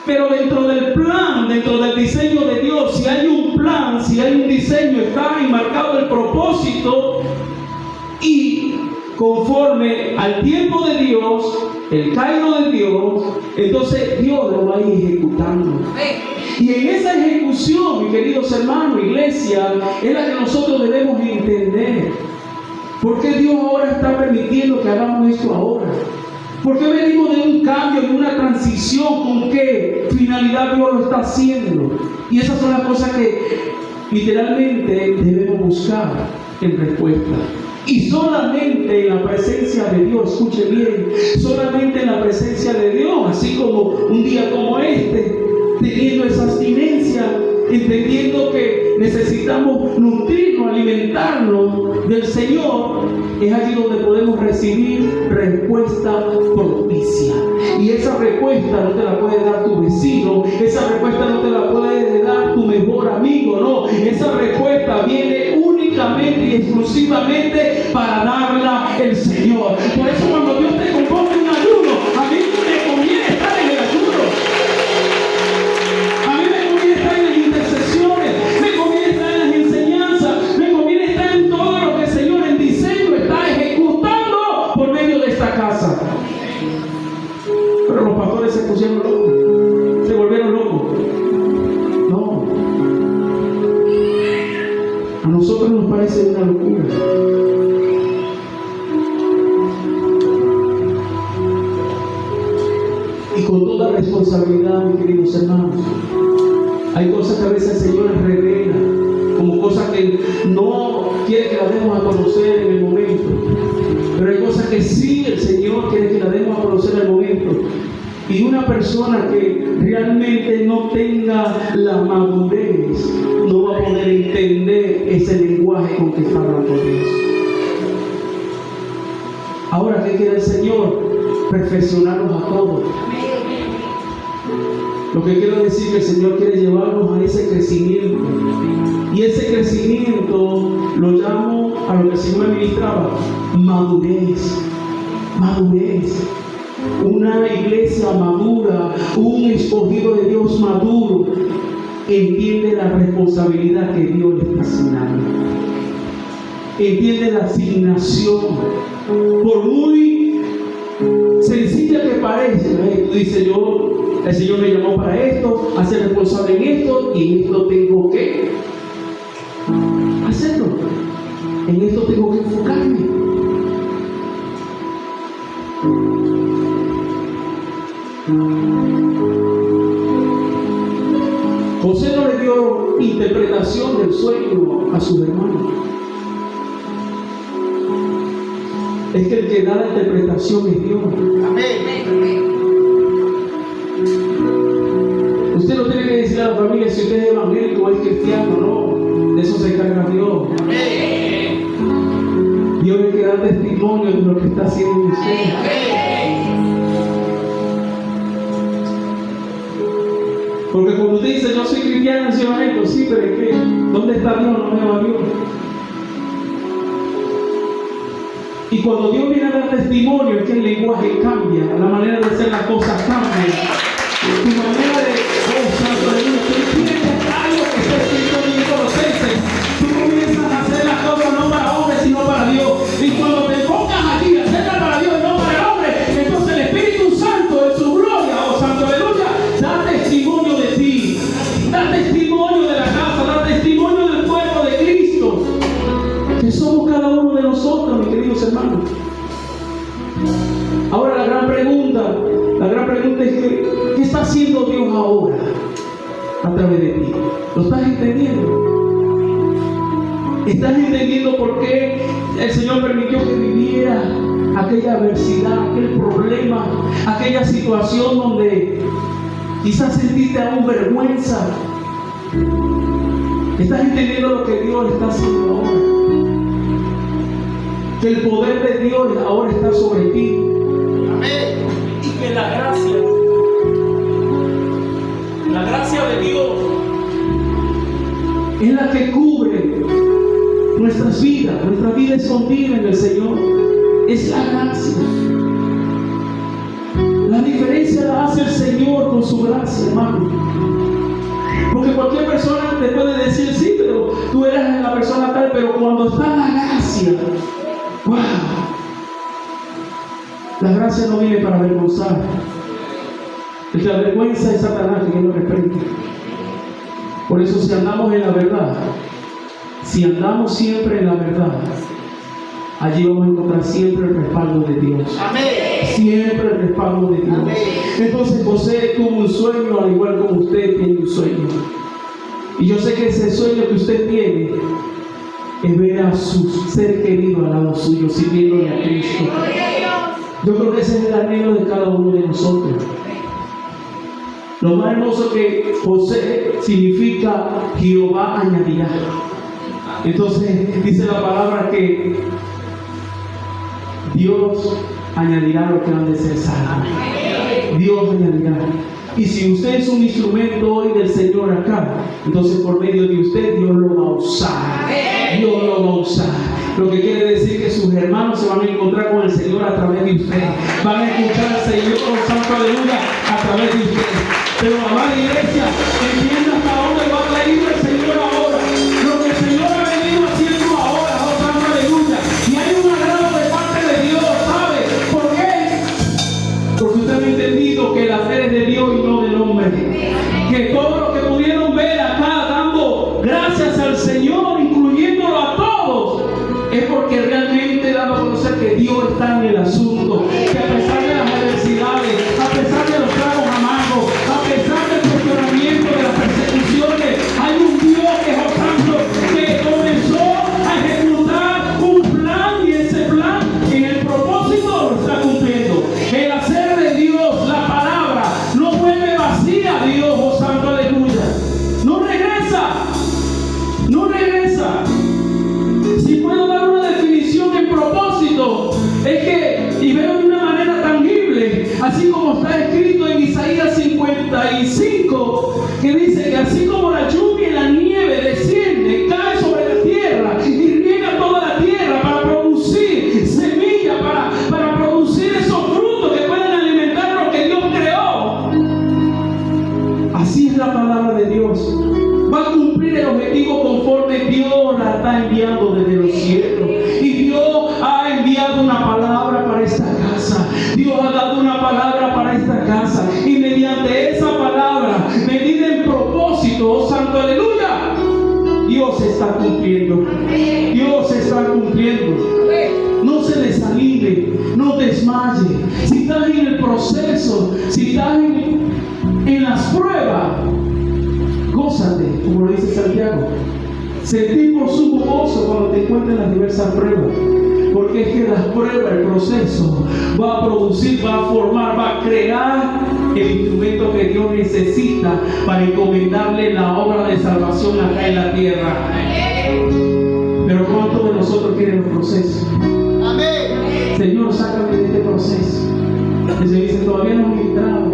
Pero dentro del plan, dentro del diseño de Dios, si hay un plan, si hay un diseño, está enmarcado el propósito, y conforme al tiempo de Dios, el cairo de Dios, entonces Dios lo va a ir ejecutando. Y en esa ejecución, mis queridos hermanos, iglesia, es la que nosotros debemos entender. ¿Por qué Dios ahora está permitiendo que hagamos esto ahora? ¿Por qué venimos de un cambio, de una transición? ¿Con qué finalidad Dios lo está haciendo? Y esas son las cosas que literalmente debemos buscar en respuesta. Y solamente en la presencia de Dios, escuche bien, solamente en la presencia de Dios, así como un día como este, teniendo esa abstinencia, entendiendo que necesitamos nutrirnos, alimentarnos del Señor, es allí donde podemos recibir respuesta propicia. Y esa respuesta no te la puede dar tu vecino, esa respuesta no te la puede dar tu mejor amigo, no. Esa respuesta viene únicamente y exclusivamente para darla el Señor. Por eso cuando Dios te convoca en ayuno, a mí me conviene estar en el ayuno. A mí me conviene estar en las intercesiones, me conviene estar en las enseñanzas, me conviene estar en todo lo que el Señor en diseño está ejecutando por medio de esta casa. Pero los pastores se pusieron locos, se volvieron locos. No. A nosotros nos parece una locura. Y con toda responsabilidad, mis queridos hermanos, hay cosas que a veces el Señor revela, como cosas que no quiere que las demos a conocer en el momento. Pero hay cosas que sí el Señor quiere que las demos a conocer en el momento. Y una persona que realmente no tenga la madurez no va a poder entender ese lenguaje con que está hablando Dios. Ahora, ¿qué quiere el Señor? Perfeccionarnos a todos. Lo que quiero decir es que el Señor quiere llevarnos a ese crecimiento. Y ese crecimiento lo llamo a lo que el Señor me ministraba: madurez. Madurez. Una iglesia madura, un escogido de Dios maduro, entiende la responsabilidad que Dios le está asignando. Entiende la asignación. Por muy sencilla que parezca, dice yo, el Señor me llamó para esto, a ser responsable en esto, y en esto tengo que hacerlo. En esto tengo que enfocarme. José no le dio interpretación del sueño a sus hermanos. Es que el que da la interpretación es Dios. Amén. Usted no tiene que decir a la familia si usted es evangélico o es cristiano, no. De eso se encarga Dios. Amén. Dios es el que da testimonio de lo que está haciendo en usted. Porque cuando usted dice yo soy cristiano, soy evangélico, sí, pero es que ¿dónde está Dios? No veo a Dios. Y cuando Dios viene a dar testimonio, es que el lenguaje cambia, la manera de hacer las cosas cambia. Tu manera de, santo de Dios, tú tienes algo que está escrito en Colosenses. Tú comienzas a hacer las cosas no para hombres, sino para Dios. Y cuando te pongas aquí a hacerlas para Dios y no para el hombre, entonces el Espíritu Santo de su gloria, santo aleluya, da testimonio de ti. Da testimonio de la casa, da testimonio del cuerpo de Cristo. Que somos cada uno de nosotros, mis queridos hermanos. Ahora la gran pregunta es que, ¿qué está haciendo Dios ahora a través de ti? ¿Lo estás entendiendo? ¿Estás entendiendo por qué el Señor permitió que viviera aquella adversidad, aquel problema, aquella situación donde quizás sentiste aún vergüenza? ¿Estás entendiendo lo que Dios está haciendo ahora? Que el poder de Dios ahora está sobre ti. Amén. Y que la gracia de Dios es la que cubre nuestras vidas. Nuestra vida escondida en el Señor es la gracia. La diferencia la hace el Señor con su gracia, hermano. Porque cualquier persona te puede decir, sí, pero tú eres la persona tal, pero cuando está la gracia, wow, la gracia no viene para avergonzar. El que avergüenza es Satanás, que no reprende. Por eso, si andamos en la verdad, si andamos siempre en la verdad, allí vamos a encontrar siempre el respaldo de Dios. Amén. Siempre el respaldo de Dios. Amén. Entonces José tuvo un sueño, al igual como usted tiene un sueño. Y yo sé que ese sueño que usted tiene es ver a su ser querido al lado suyo, sirviéndole a Cristo. Yo creo que ese es el anhelo de cada uno de nosotros. Lo más hermoso que José significa Jehová añadirá. Entonces dice la palabra que Dios añadirá lo que han de ser salvos. Dios añadirá. Y si usted es un instrumento hoy del Señor acá, entonces por medio de usted Dios lo va a usar. Dios lo va a usar. Lo que quiere decir que sus hermanos se van a encontrar con el Señor a través de usted. Van a escuchar al Señor, santo aleluya, a través de usted. Pero amada iglesia, entienda hasta dónde va a ir el Señor ahora. Lo que el Señor ha venido haciendo ahora, oh santo aleluya. Y hay un agrado de parte de Dios, ¿sabe? ¿Por qué? Porque usted ha entendido que la fe es de Dios y no del hombre. Que todo lo que pudieron ver acá dando gracias al Señor, incluyéndolo a todos, es porque realmente damos a conocer que Dios está en el asunto. Que a pesar de las adversidades, a pesar de los tragos amargos, a pesar del cuestionamiento de las persecuciones, hay un Dios que es santo, que comenzó a ejecutar un plan, y ese plan en el propósito lo está cumpliendo. El hacer de Dios la palabra no vuelve vacía a Dios, oh santo aleluya. No regresa, no regresa. Si puedo dar una definición en propósito, es que, y veo de una manera tangible, así como está escrito en Isaías 55, que dice que así como la lluvia y la nieve desciende, cae sobre la tierra y riega toda la tierra para producir semilla, para producir esos frutos que pueden alimentar lo que Dios creó. Así es la palabra de Dios. Va a cumplir el objetivo conforme Dios la está enviando desde los cielos. Y Dios ha enviado una palabra para esta casa. Dios ha dado una palabra para esta casa. Y mediante esa palabra, medida en propósito, oh santo aleluya, Dios está cumpliendo. Dios está cumpliendo. No se desanime, no desmaye. Si estás en el proceso, si estás en las pruebas, gózate, como lo dice Santiago. Sentí por su gozo cuando te encuentres en las diversas pruebas. Porque es que las pruebas, el proceso, va a producir, va a formar, va a crear el instrumento que Dios necesita para encomendarle la obra de salvación acá en la tierra. Pero ¿cuántos de nosotros quieren los procesos? Amén. Señor, sácame de este proceso. Y se dice, todavía no he entrado.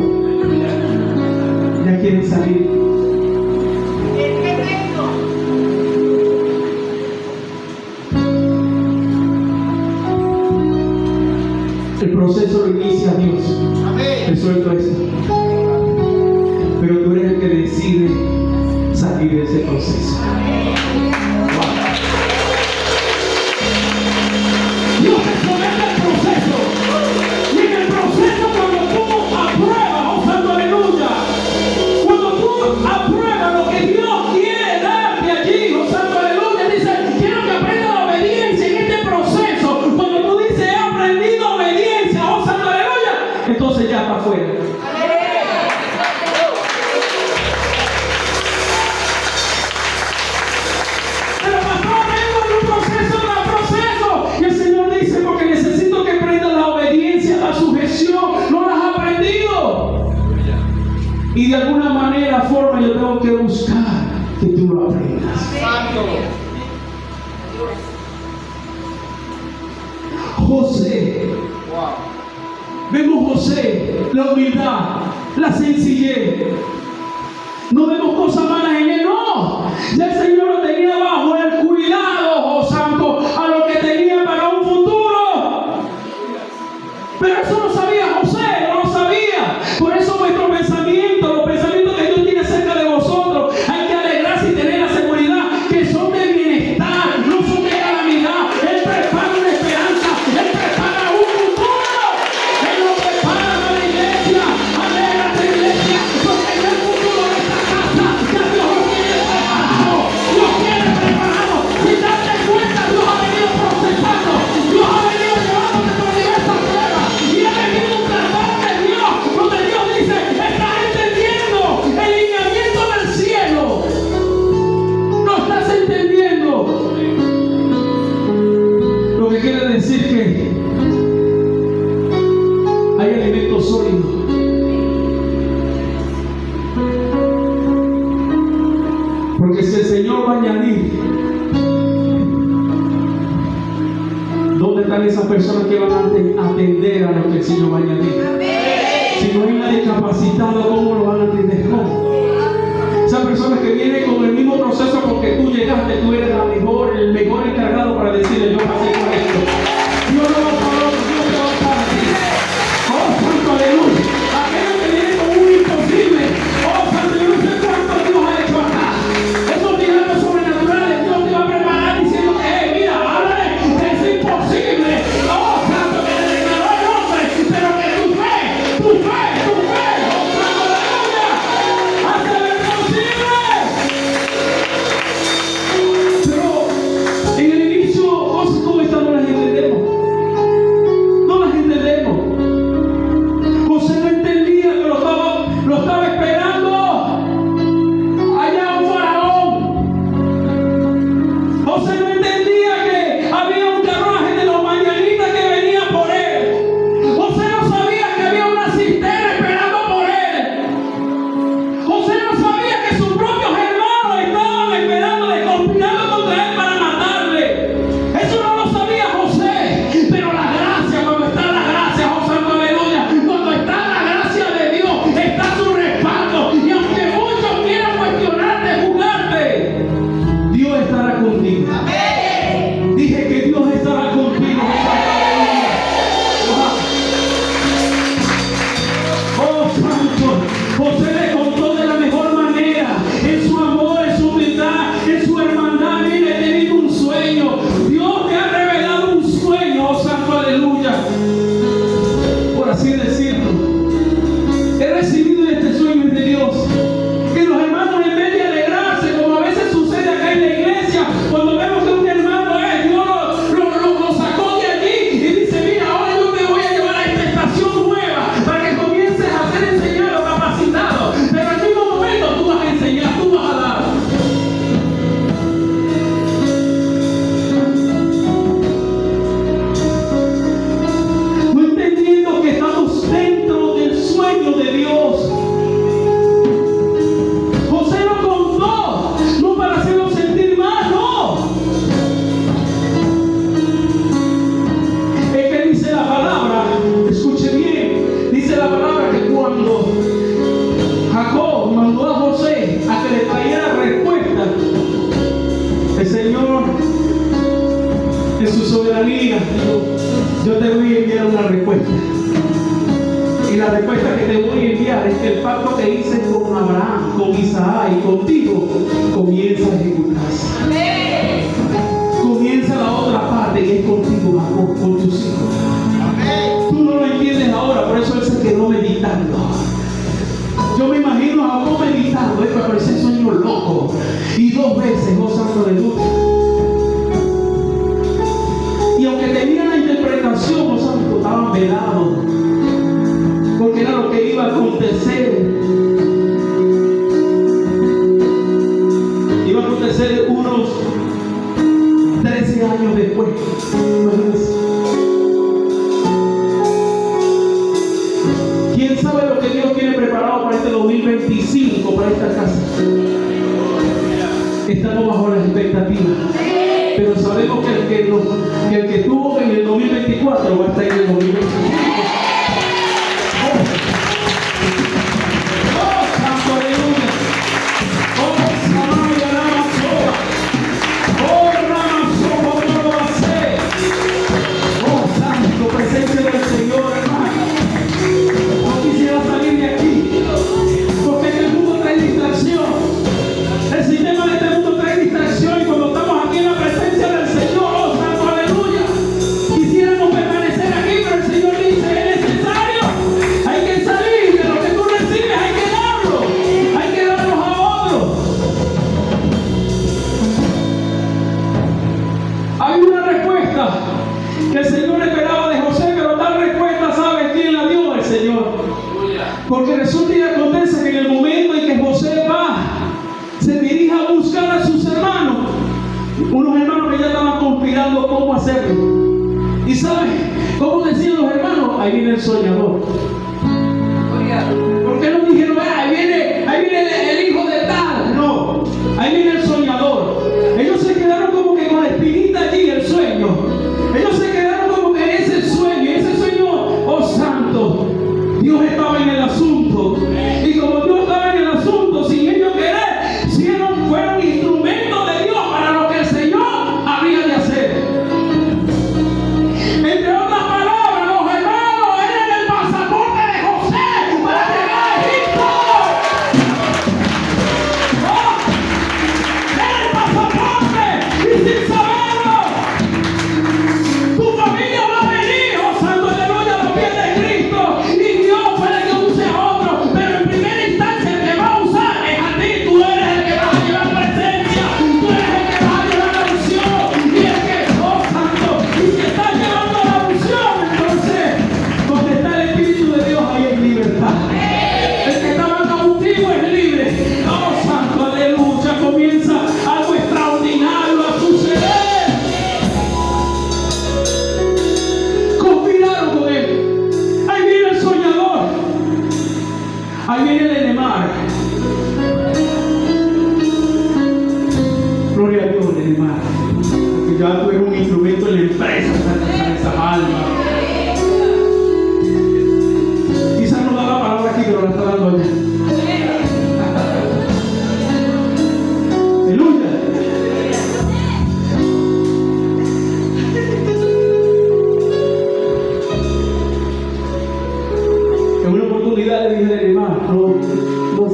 Ya quieren salir. El proceso lo inicia Dios. Amén. Resuelto esto. Pero tú eres el que decide salir de ese proceso. Wow. Dios te somete al proceso. Y en el proceso, cuando tú apruebas, oh santo aleluya, cuando tú apruebas lo que Dios quiere darte allí, oh santo aleluya, dice, quiero que aprendas la obediencia en este proceso. Cuando tú dices, he aprendido obediencia, oh santo aleluya, entonces ya está afuera. Pero pastor, vengo en un proceso tras proceso. Y el Señor dice, porque necesito que aprendas la obediencia, la sujeción. No las has aprendido. Y de alguna manera, forma, yo tengo que buscar que tú lo aprendas. Santo. José. Wow. Vemos José, la humildad, la sencillez. No vemos cosas malas en él, no. Ya el Señor lo tenía bajo el cuidado, oh santo, a lo que tenía para un futuro. Pero eso no sabía José, no lo sabía. añadir. ¿Dónde están esas personas que van a atender a lo que el Señor va a añadir? Si no hay nadie capacitado, ¿cómo lo van a atender? ¿Cómo? Esas personas que vienen con el mismo proceso porque tú llegaste, tú eres el mejor encargado para decirle: yo pasé por esto. Dios no va para otro, Dios te va para ti. Oh, santo aleluya. Aquellos que vienen con un imposible. Oh, santo, yo no sé cuánto Dios ha hecho acá. Esos milagros sobrenaturales, Dios te va a preparar diciendo: mira, háblale, es imposible. Oh, santo, que le declaró el hombre, pero que tu fe, oh, santo, aleluya, hace lo imposible. Pero en el inicio, cosas como estas no las entendemos. No las entendemos. José no entendía que lo estaba esperando allá un faraón. José no entendía que había un carruaje de los mañanitas que venía por él. José no sabía que había una cisterna esperando por él. José no sabía que sus propios hermanos estaban esperándole, conspirando contra él para matarle. Eso no lo sabía José. Pero la gracia, cuando está la gracia, oh santo aleluya, cuando está la gracia de Dios, está su respaldo. Y aunque muchos quieran cuestionarte, juzgarte, Dios estará contigo. Dije que Dios estará contigo. Oh santo, José le contó de la mejor manera, en su amor, en su humildad, en su hermandad. Mire, he tenido un sueño. Dios me ha revelado un sueño, oh santo aleluya. Por así decirlo, he recibido este sueño de Dios. Que los hermanos, en vez de alegrarse, como a veces sucede acá en la iglesia, cuando vemos que un hermano Dios lo sacó de allí y dice: mira, ahora yo te voy a llevar a esta estación nueva para que comiences a ser enseñado, capacitado. Pero en el mismo momento tú vas a enseñar, tú vas a dar. No entendiendo que estamos dentro del sueño de Dios. José lo contó, no para hacerlo sentir mal, no. Es que dice la palabra, escuche bien, dice la palabra que cuando Jacob mandó a José a que le trajera respuesta, el Señor en su soberanía dijo: yo te voy a enviar una respuesta. Y la respuesta que te voy a enviar es que el pacto que hice con Abraham, con Isaac y contigo comienza a ejecutarse. Comienza la otra parte y es contigo, Jacob, con tus hijos. Tú no lo entiendes ahora, por eso él se quedó meditando. Yo me imagino a Jacob meditando, pero ese sueño loco. Y 2 veces, oh santo aleluya. Y aunque tenían la interpretación, oh santo, estaban velados, porque era lo que iba a acontecer. Iba a acontecer unos 13 años después. Imagínense. ¿Quién sabe lo que Dios tiene preparado para este 2025, para esta casa? Estamos bajo las expectativas. Pero sabemos que el que tuvo en el 2024 va a estar en el 2025. Presencia del Señor, hermano. No quisiera salir de aquí, porque en el mundo trae distracción. El sistema de este mundo trae distracción, y cuando estamos aquí en la presencia del Señor, oh santo aleluya, quisiéramos permanecer aquí, pero el Señor dice: es necesario, hay que salir de lo que tú recibes, hay que darlo a otros. Hay una respuesta que el Señor esperaba de José, pero tal respuesta, ¿sabe quién la dio? El Señor. Porque resulta y acontece que en el momento en que José se dirige a buscar a sus hermanos, unos hermanos que ya estaban conspirando cómo hacerlo. ¿Y sabe cómo decían los hermanos? Ahí viene el soñador. ¿Por qué no dijeron: ahí viene el hijo de tal? No, ahí viene el soñador. Neymar. Gloria a Dios, Neymar. Porque ya tú eres un instrumento en la empresa para esa alma. Quizás no da la palabra aquí, pero la está dando allá. Aleluya. En una oportunidad le dije a Neymar, no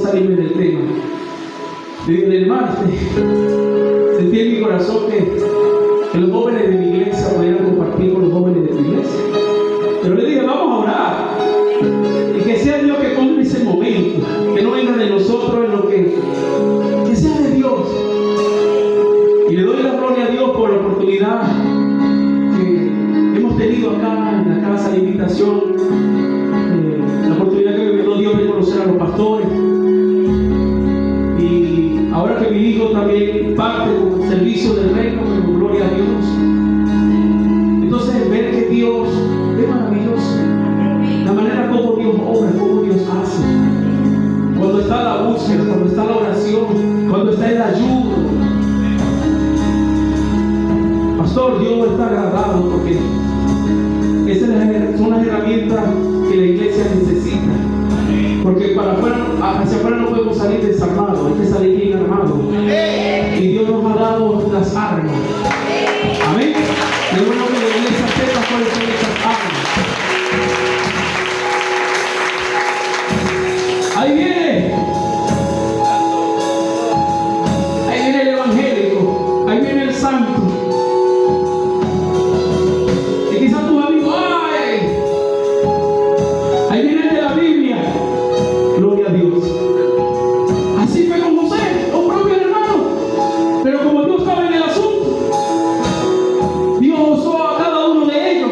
salirme del tema. Le dije, Neymar, sentí en mi corazón que los jóvenes de mi iglesia pudieran compartir con los jóvenes de tu iglesia. Pero le dije, vamos a orar. Y que sea Dios que tome ese momento. Que no venga de nosotros en lo que sea de Dios. Y le doy la gloria a Dios por la oportunidad que hemos tenido acá en la casa de invitación. La oportunidad que me dio Dios de conocer a los pastores. Y ahora que mi hijo también parte con el servicio del reino, con gloria a Dios. Entonces ver que Dios es maravilloso. La manera como Dios obra, como Dios hace. Cuando está la búsqueda, cuando está la oración, cuando está el ayuno. Pastor, Dios está agradado porque esas son las herramientas que la iglesia necesita. Porque para afuera, hacia afuera no podemos salir desarmados, hay que salir bien armados. Y Dios nos ha dado las armas. Amén. Es bueno que la iglesia sepa cuáles son esas armas. Ahí viene el evangélico, ahí viene el santo. Y quizás tus amigos, ¡ay! Ahí viene el de la Biblia. Gloria a Dios. Así fue con José, los propios hermanos. Pero como Dios estaba en el asunto, Dios usó a cada uno de ellos.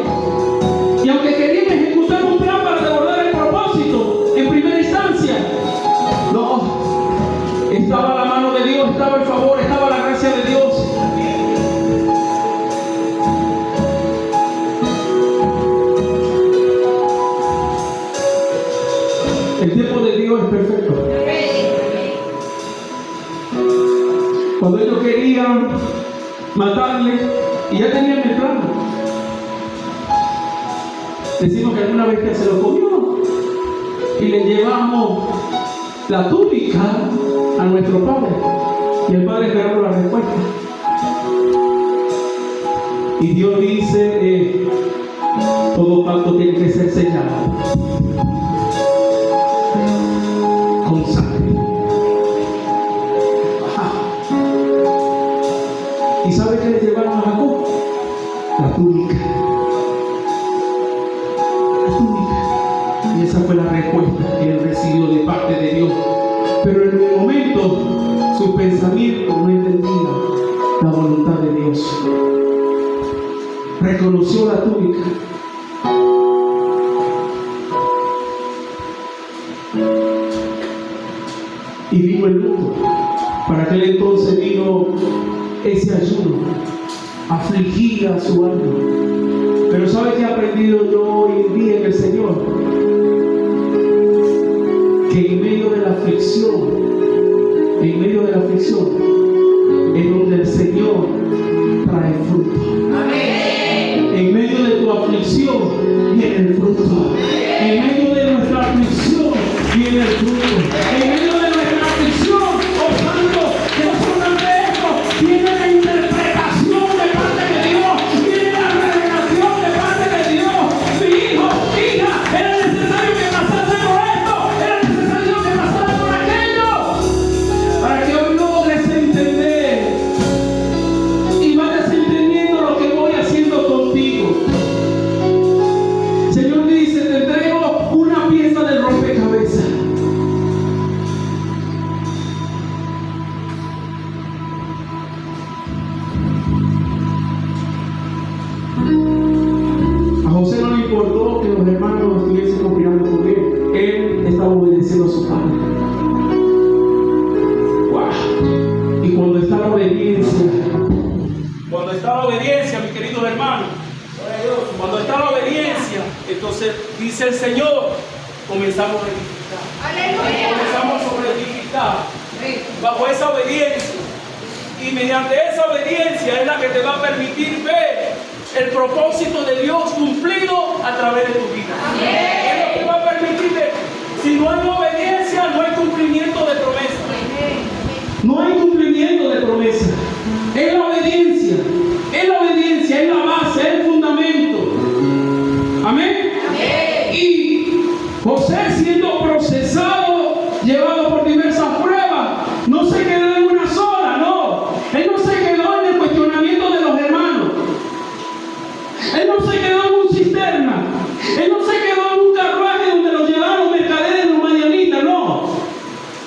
Y aunque querían ejecutar un plan para devolver el propósito en primera instancia, no, estaba la mano de Dios, estaba el favor, estaba la gracia de Dios. El tiempo de Dios es perfecto. Cuando ellos querían matarle y ya tenían el plan, decimos que alguna vez que se lo comió y le llevamos la túnica a nuestro padre y el padre esperando la respuesta. Y Dios dice, todo pacto tiene que ser sellado con sangre. Ajá. ¿Y sabe qué le llevaron a Jacob? La túnica. La túnica. Y esa fue la respuesta que él recibió de parte de Dios. Pero en el momento, su pensamiento no entendía la voluntad de Dios. Reconoció la túnica. Y vino el luto. Para aquel entonces vino ese ayuno, afligida su alma. Pero ¿sabe qué he aprendido yo hoy en día en el Señor? Que en medio de la aflicción, es donde el Señor trae fruto. Amén. En medio de tu aflicción viene el fruto. En medio de nuestra aflicción viene el fruto. En medio de nuestra aflicción, oh Santo, que no solamente esto, viene la interpretación de parte de Dios, viene la revelación de parte de Dios. Mi hijo, hija, era necesario que pasase por esto, era necesario que pasara por aquello, para que hoy logres entender y vayas entendiendo lo que voy haciendo contigo. Señor dice, te entrego una pieza del rompecabezas. A José no le importó que los hermanos estuviesen conspirando con él. Él estaba obedeciendo a su padre. ¡Wow! Y cuando está la obediencia, mis queridos hermanos, cuando está la obediencia, entonces dice el Señor, comenzamos a edificar. Comenzamos a sobreedificar bajo esa obediencia. Y mediante esa obediencia es la que te va a permitir ver el propósito de Dios cumplido a través de tu vida. Es lo que va a permitir ver. Si no hay obediencia, no hay cumplimiento de promesa. No hay cumplimiento de promesa. Es la obediencia. Es la obediencia, es la base, es el fundamento. Amén. Y José, siendo procesado, llevado por diversas pruebas, no se quedó en una sola, no. Él no se quedó en el cuestionamiento de los hermanos. Él no se quedó en un cisterna. Él no se quedó en un carruaje donde lo llevaron mercaderes los madianitas, no.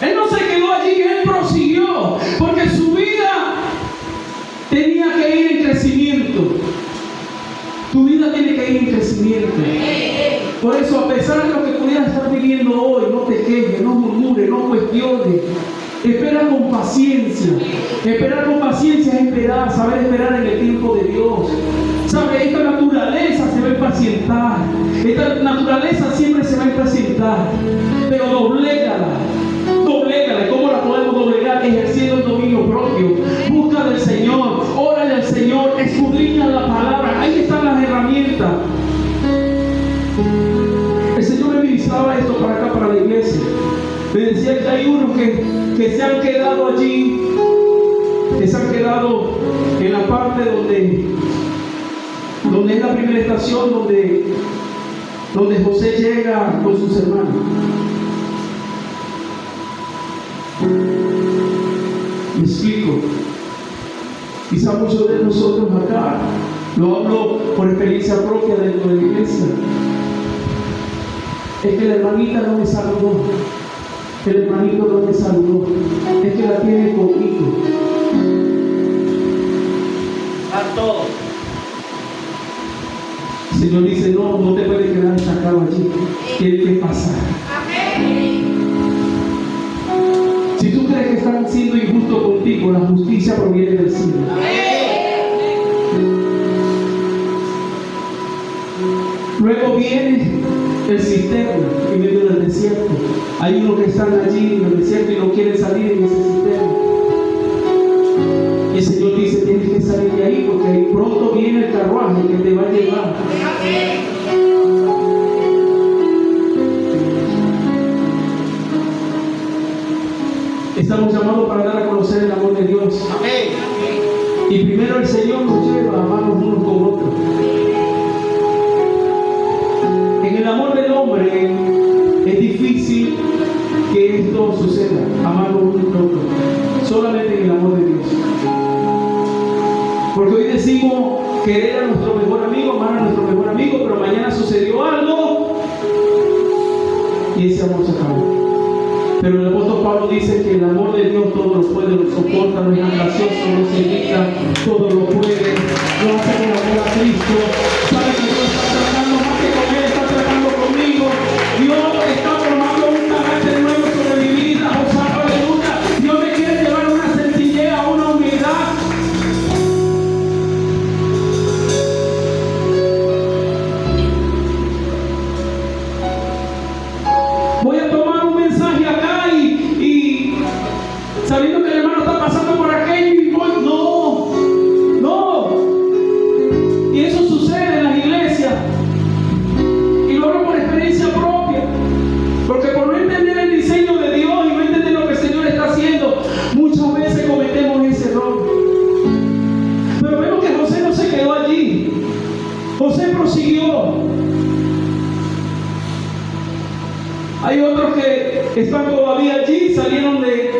Él no se quedó allí, él prosiguió, porque su vida tenía que ir en crecimiento. Tu vida tiene que ir en crecimiento. Por eso, a pesar de lo que pudieras estar viviendo hoy, no te quejes, no murmures, no cuestiones. Espera con paciencia. Esperar con paciencia es esperar, saber esperar en el tiempo de Dios. ¿Sabe? Esta naturaleza se va a impacientar. Esta naturaleza siempre se va a impacientar. Pero doblégala. Doblégala. ¿Cómo la podemos doblegar? Ejerciendo el dominio propio. Busca del Señor. Órale al Señor. Escudriña la palabra. Ahí están las herramientas. El Señor me ministraba esto para acá, para la iglesia. Me decía que hay unos que se han quedado allí, que se han quedado en la parte donde es la primera estación, donde José llega con sus hermanos. Me explico. Quizá muchos de nosotros acá, lo hablo por experiencia propia dentro de la iglesia, es que la hermanita no me saludó. El hermanito no me saludó, es que la tiene conmigo. Santo. El Señor dice, no te puedes quedar estancado allí, tienes que pasar. Si tú crees que están siendo injustos contigo, la justicia proviene del cielo. Luego viene el cisterna en medio del desierto. Hay unos que están allí en el desierto y no quieren salir en ese cisterna. Y el Señor dice, tienes que salir de ahí porque ahí pronto viene el carruaje que te va a llevar. Estamos llamados para dar a conocer el amor de Dios. Y primero el Señor nos lleva a amarnos unos con otros. En el amor del hombre es difícil que esto suceda, amarnos unos con otros. Solamente en el amor de Dios. Porque hoy decimos querer a nuestro mejor amigo, amar a nuestro mejor amigo, pero mañana sucedió algo y ese amor se acabó. Pero el apóstol Pablo dice que el amor de Dios todo lo puede, lo soporta, no es gracioso, no se irrita, todo lo puede, lo hace con amor a Cristo. Sabe que Dios está tratando más que con él, está tratando conmigo. Dios está formando un carácter nuevo sobre mi vida. O sea, aleluya. Dios me quiere llevar a una sencillez, a una humildad. Voy a tomar un mensaje acá y sabiendo que el hermano está pasando por aquello y voy, no. Y eso sucede en las iglesias. Y lo hablo por experiencia propia. Porque por no entender el diseño de Dios y no entender lo que el Señor está haciendo, muchas veces cometemos ese error. Pero vemos que José no se quedó allí. José prosiguió. Hay otros que están todavía allí, salieron de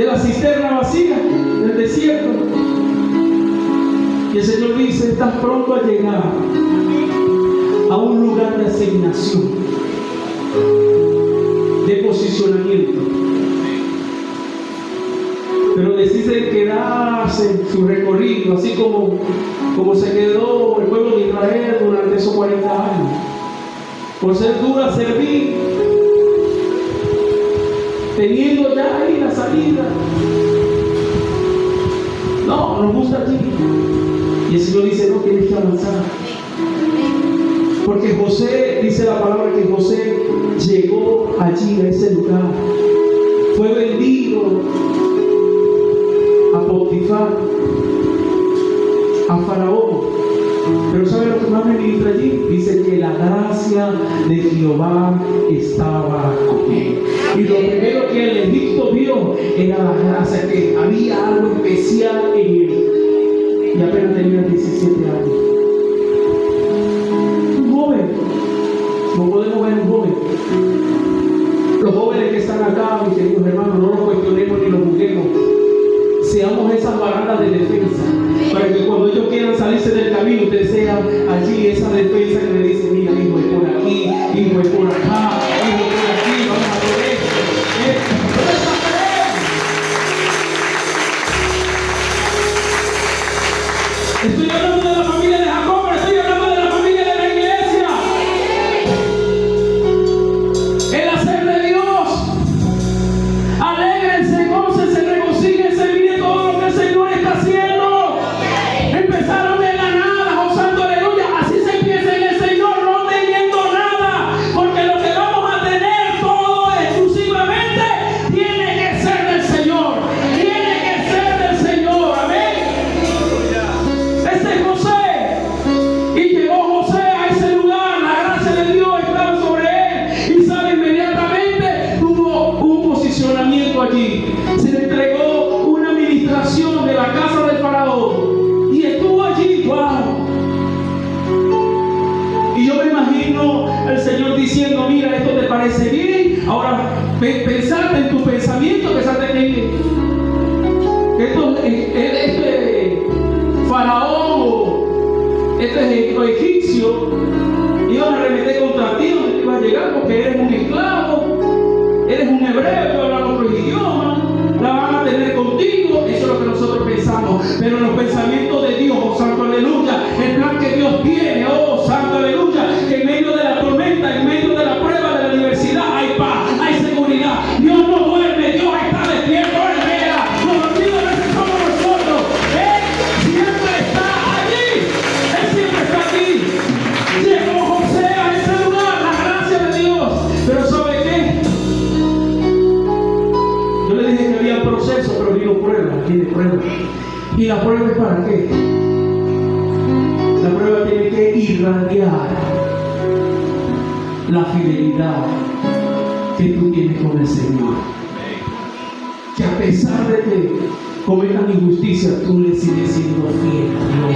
la cisterna vacía, del desierto. Y el Señor dice, estás pronto a llegar a un lugar de asignación, de posicionamiento. Pero decide quedarse en su recorrido, así como se quedó el pueblo de Israel durante esos 40 años. Por ser dura servir, teniendo ya ahí la salida. No, nos gusta allí. Y el Señor dice, no, tienes que avanzar. Porque José, dice la palabra que José llegó allí a ese lugar. Fue vendido a Potifar, a Faraón. Pero ¿sabe lo que más me ministra allí? Dice que la gracia de Jehová estaba con él. Y lo primero que el Egipto vio era la gracia, que había algo especial en él. Y apenas tenía 17 años. Un joven. No podemos ver un joven. Los jóvenes que están acá, mis queridos hermanos, no los cuestionemos ni los juzguemos. Seamos esas barandas de defensa, para que cuando ellos quieran salirse del camino, ustedes sean allí esa defensa que le dice: mira, hijo, es por aquí, hijo, es por acá, hijo, es por aquí, vamos a por esto. Estoy hablando de la familia de Jacob, pero estoy hablando de la familia de la iglesia. El hacer de Dios, alégrense, gócense, regocíjense, miren todo lo que el Señor está haciendo. Empezaron de la nada, gozando, aleluya. Así se empieza en el Señor, no teniendo nada, porque lo que vamos a tener todo exclusivamente tiene que ser del Señor. Tiene que ser del Señor, amén. Este es José. Y llegó José a ese lugar, la gracia de Dios estaba sobre él, y sabe, inmediatamente tuvo un posicionamiento allí. Se le entregó una administración de la casa del faraón y estuvo allí. ¡Wow! Y yo me imagino el Señor diciendo: mira, esto te parece bien, ahora pensate en tu pensamiento, pensate que este faraón, este egipcio, iban a remeter contra ti, donde te ibas a llegar, porque eres un esclavo, eres un hebreo que habla otro idioma, la van a tener contigo. Eso es lo que nosotros pensamos, pero los pensamientos de Dios, oh santo aleluya, el plan que Dios tiene, oh santo aleluya, que en medio de la tormenta, en medio de la prueba, de la adversidad, hay paz, hay seguridad. Dios no duerme, Dios está despierto, Él vela. Los dormidos a veces somos nosotros. Él siempre está allí, Él siempre está aquí. Llegó José a ese lugar, la gracia de Dios. Pero ¿sabe qué? Yo le dije que había proceso, pero vino prueba, tiene prueba. ¿Y la prueba es para qué? La prueba tiene que irradiar la fidelidad que tú tienes con el Señor. Que a pesar de que cometan injusticia, tú le sigues siendo fiel a Dios.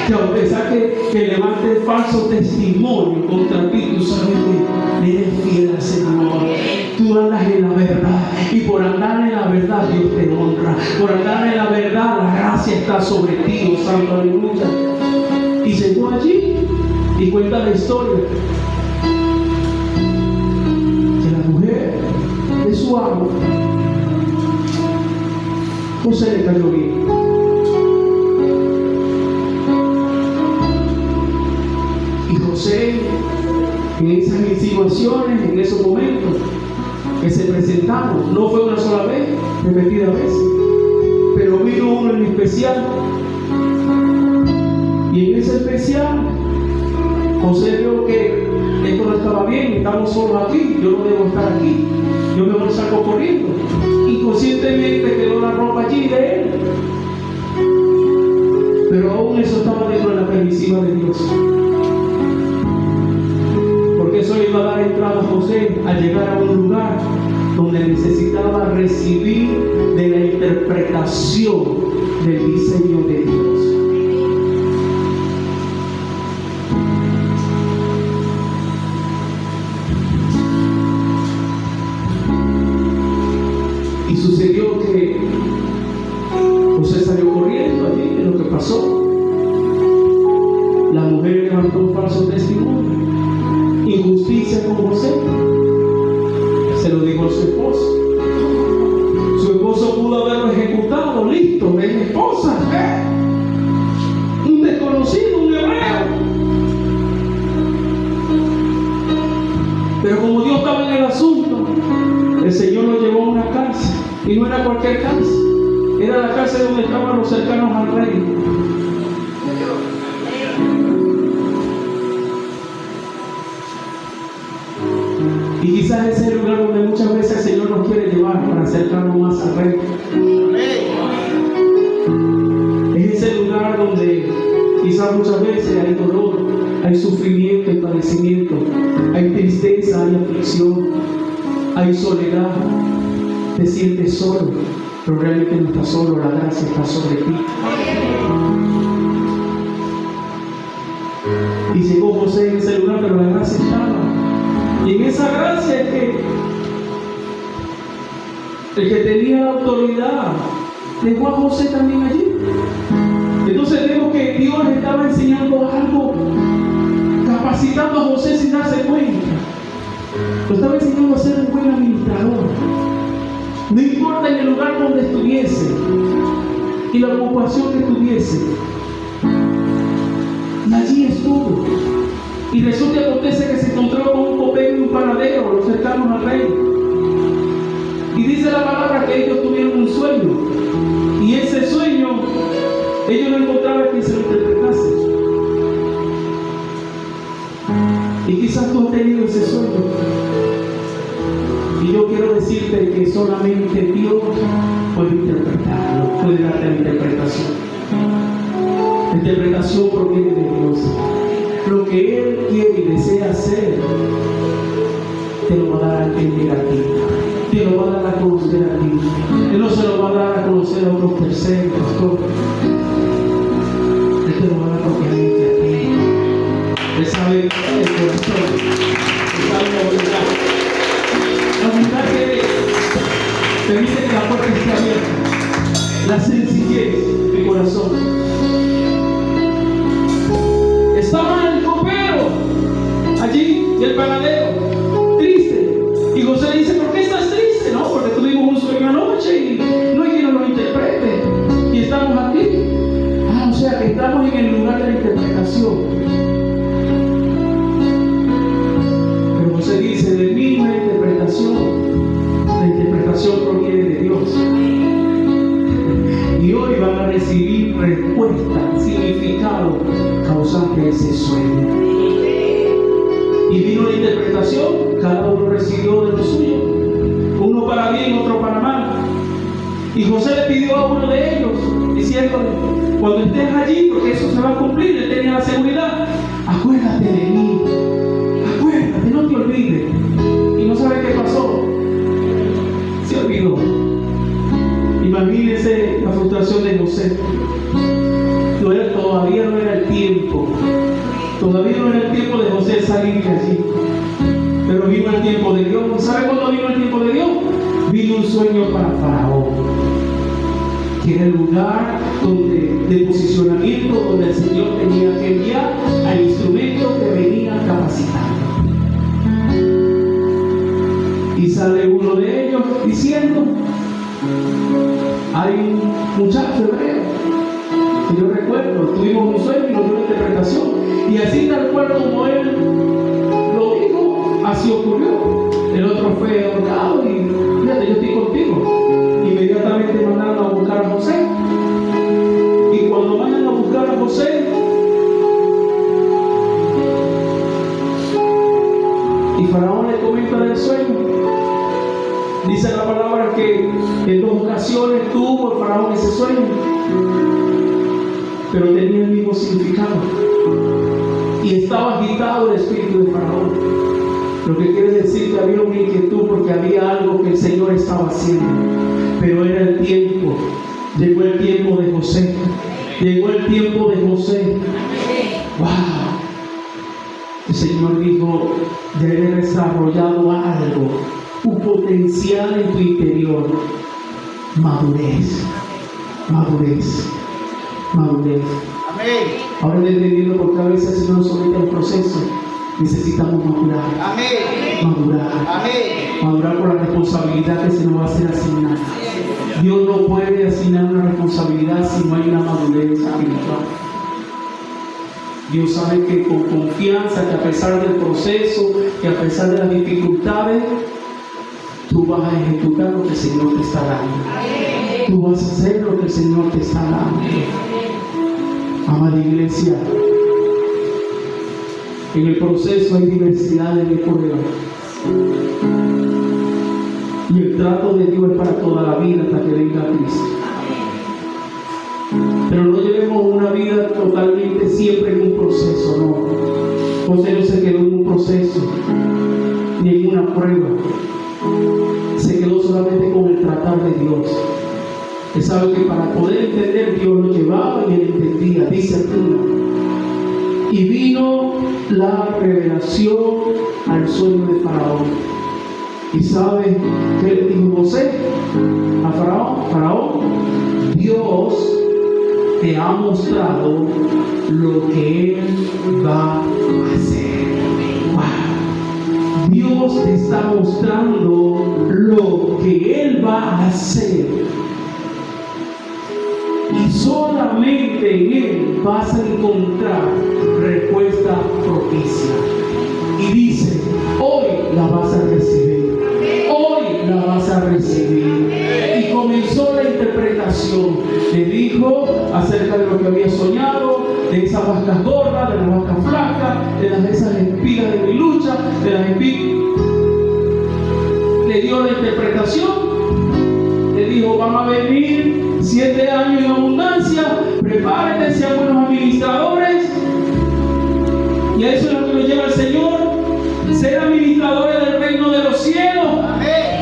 Que a pesar que levanten falso testimonio contra ti, tú sabes que eres fiel al Señor. Tú andas en la verdad, y por andar en la verdad Dios te honra. Por andar en la verdad la gracia está sobre ti, oh santo aleluya. Y llegó allí y cuenta la historia que la mujer de su amo, José, le cayó bien. Y José, en esas insinuaciones, en esos momentos que se presentaron, no fue una sola vez, repetidas veces, pero vino uno en especial. Y en ese especial, José vio que esto no estaba bien, estamos solos aquí, yo no debo estar aquí, yo mejor salgo corriendo. Inconscientemente quedó la ropa allí de él, pero aún eso estaba dentro de la permisiva de Dios, porque eso le iba a dar entrada a José a llegar a un lugar donde necesitaba recibir de la interpretación del diseño de Dios. Y sucedió que José salió corriendo allí de lo que pasó. La mujer levantó un falso testimonio, injusticia con José. Se lo dijo a su esposo. Su esposo pudo haberlo ejecutado, listo, es mi esposa, un desconocido, un hebreo. Pero como Dios estaba en el asunto, el Señor lo llevó a una cárcel. Y no era cualquier cárcel, era la cárcel donde estaban los cercanos al rey. Quizás ese es el lugar donde muchas veces el Señor nos quiere llevar para acercarnos más al Rey. Es ese lugar donde quizás muchas veces hay dolor, hay sufrimiento, hay padecimiento, hay tristeza, hay aflicción, hay soledad. Te sientes solo, pero realmente no estás solo, la gracia está sobre ti. Y llegó José en ese lugar, pero la gracia estaba. Y en esa gracia es que el que tenía la autoridad dejó a José también allí. Entonces vemos que Dios le estaba enseñando algo, capacitando a José sin darse cuenta. Lo estaba enseñando a ser un buen administrador. No importa en el lugar donde estuviese y la ocupación que tuviese. Y allí estuvo. Y resulta que acontece que se encontró con un copero y un panadero, los cercanos al rey. Y dice la palabra que ellos tuvieron un sueño. Y ese sueño, ellos no encontraban quien se lo interpretase. Y quizás tú has tenido ese sueño. Y yo quiero decirte que solamente Dios puede interpretarlo, puede darte la interpretación. La interpretación proviene de Dios. Lo que Él quiere y desea hacer, te lo va a dar a entender a ti. Te lo va a dar a conocer a ti. Él no se lo va a dar a conocer a otros terceros, pastor. Él te lo va a dar propiamente a ti. Él sabe el corazón. Él sabe la voluntad. La voluntad que permite que la puerta esté abierta. La sencillez de corazón. Estaba el copero allí y el panadero triste. Y José dice: ¿por qué estás triste? No, porque tuvimos un sueño anoche y no hay quien nos lo interprete. Y estamos aquí. O sea que estamos en el lugar de la interpretación. Pero José dice: de mí no hay interpretación. La interpretación proviene de Dios. Y hoy van a recibir respuesta, significado causante a ese sueño. Y vino la interpretación, cada uno recibió de lo suyo, uno para bien, otro para mal. Y José le pidió a uno de ellos, diciéndole: cuando estés allí, porque eso se va a cumplir, él tenía la seguridad, acuérdate de mí, acuérdate, no te olvides. Y no sabe qué pasó, se olvidó. Imagínense la frustración de José. Todavía no era el tiempo. Todavía no era el tiempo de José salir de allí. Pero vino el tiempo de Dios. ¿Sabe cuándo vino el tiempo de Dios? Vino un sueño para Faraón, que era el lugar de posicionamiento donde el Señor tenía que enviar al instrumento que venía capacitando. Y sale uno de ellos diciendo: hay un muchacho hebreo que yo recuerdo, tuvimos un sueño y nos dio una interpretación, y así tal cual como él lo dijo, así ocurrió. El otro fue ahorcado y fíjate, yo estoy contigo. Inmediatamente mandaron a buscar a José, y cuando mandan a buscar a José, y Faraón le comenta del sueño. Dice la palabra que en 2 ocasiones tuvo el Faraón ese sueño, pero tenía el mismo significado. Y estaba agitado el espíritu de Faraón. Lo que quiere decir que había una inquietud porque había algo que el Señor estaba haciendo. Pero era el tiempo. Llegó el tiempo de José. Llegó el tiempo de José. ¡Wow! El Señor dijo: ya he desarrollado algo, un potencial en tu interior. Madurez, madurez, madurez. Amén. Ahora estoy entendiendo por qué a veces el Señor nos somete al proceso. Necesitamos madurar. Amén. Madurar. Amén. Madurar por la responsabilidad que se nos va a ser asignada. Dios no puede asignar una responsabilidad si no hay una madurez espiritual. Dios sabe que con confianza, que a pesar del proceso, que a pesar de las dificultades, tú vas a ejecutar lo que el Señor te está dando. Tú vas a hacer lo que el Señor te está dando. Amada iglesia, en el proceso hay diversidad de pruebas. Y el trato de Dios es para toda la vida hasta que venga Cristo. Pero no llevemos una vida totalmente siempre en un proceso, no. José no se quedó en un proceso ni en una prueba. Se quedó solamente con el tratar de Dios. Él sabe que para poder entender, Dios lo llevaba y él entendía. Dice aquí: y vino la revelación al sueño de Faraón. ¿Y sabe qué le dijo José a Faraón? Faraón, Dios te ha mostrado lo que Él va a hacer. Wow. Dios te está mostrando lo que Él va a hacer. Y solamente en Él vas a encontrar respuesta propicia. Y dice: hoy la vas a recibir. Hoy la vas a recibir. Y comenzó la interpretación. Le dijo acerca de lo que había soñado, de esas vacas gordas, de las vacas flacas, de esas espigas de mi lucha, de las espigas. Le dio la interpretación. Le dijo: van a venir 7 años en abundancia, prepárense, sean buenos administradores. Y a eso es lo que nos lleva el Señor, ser administradores del reino de los cielos.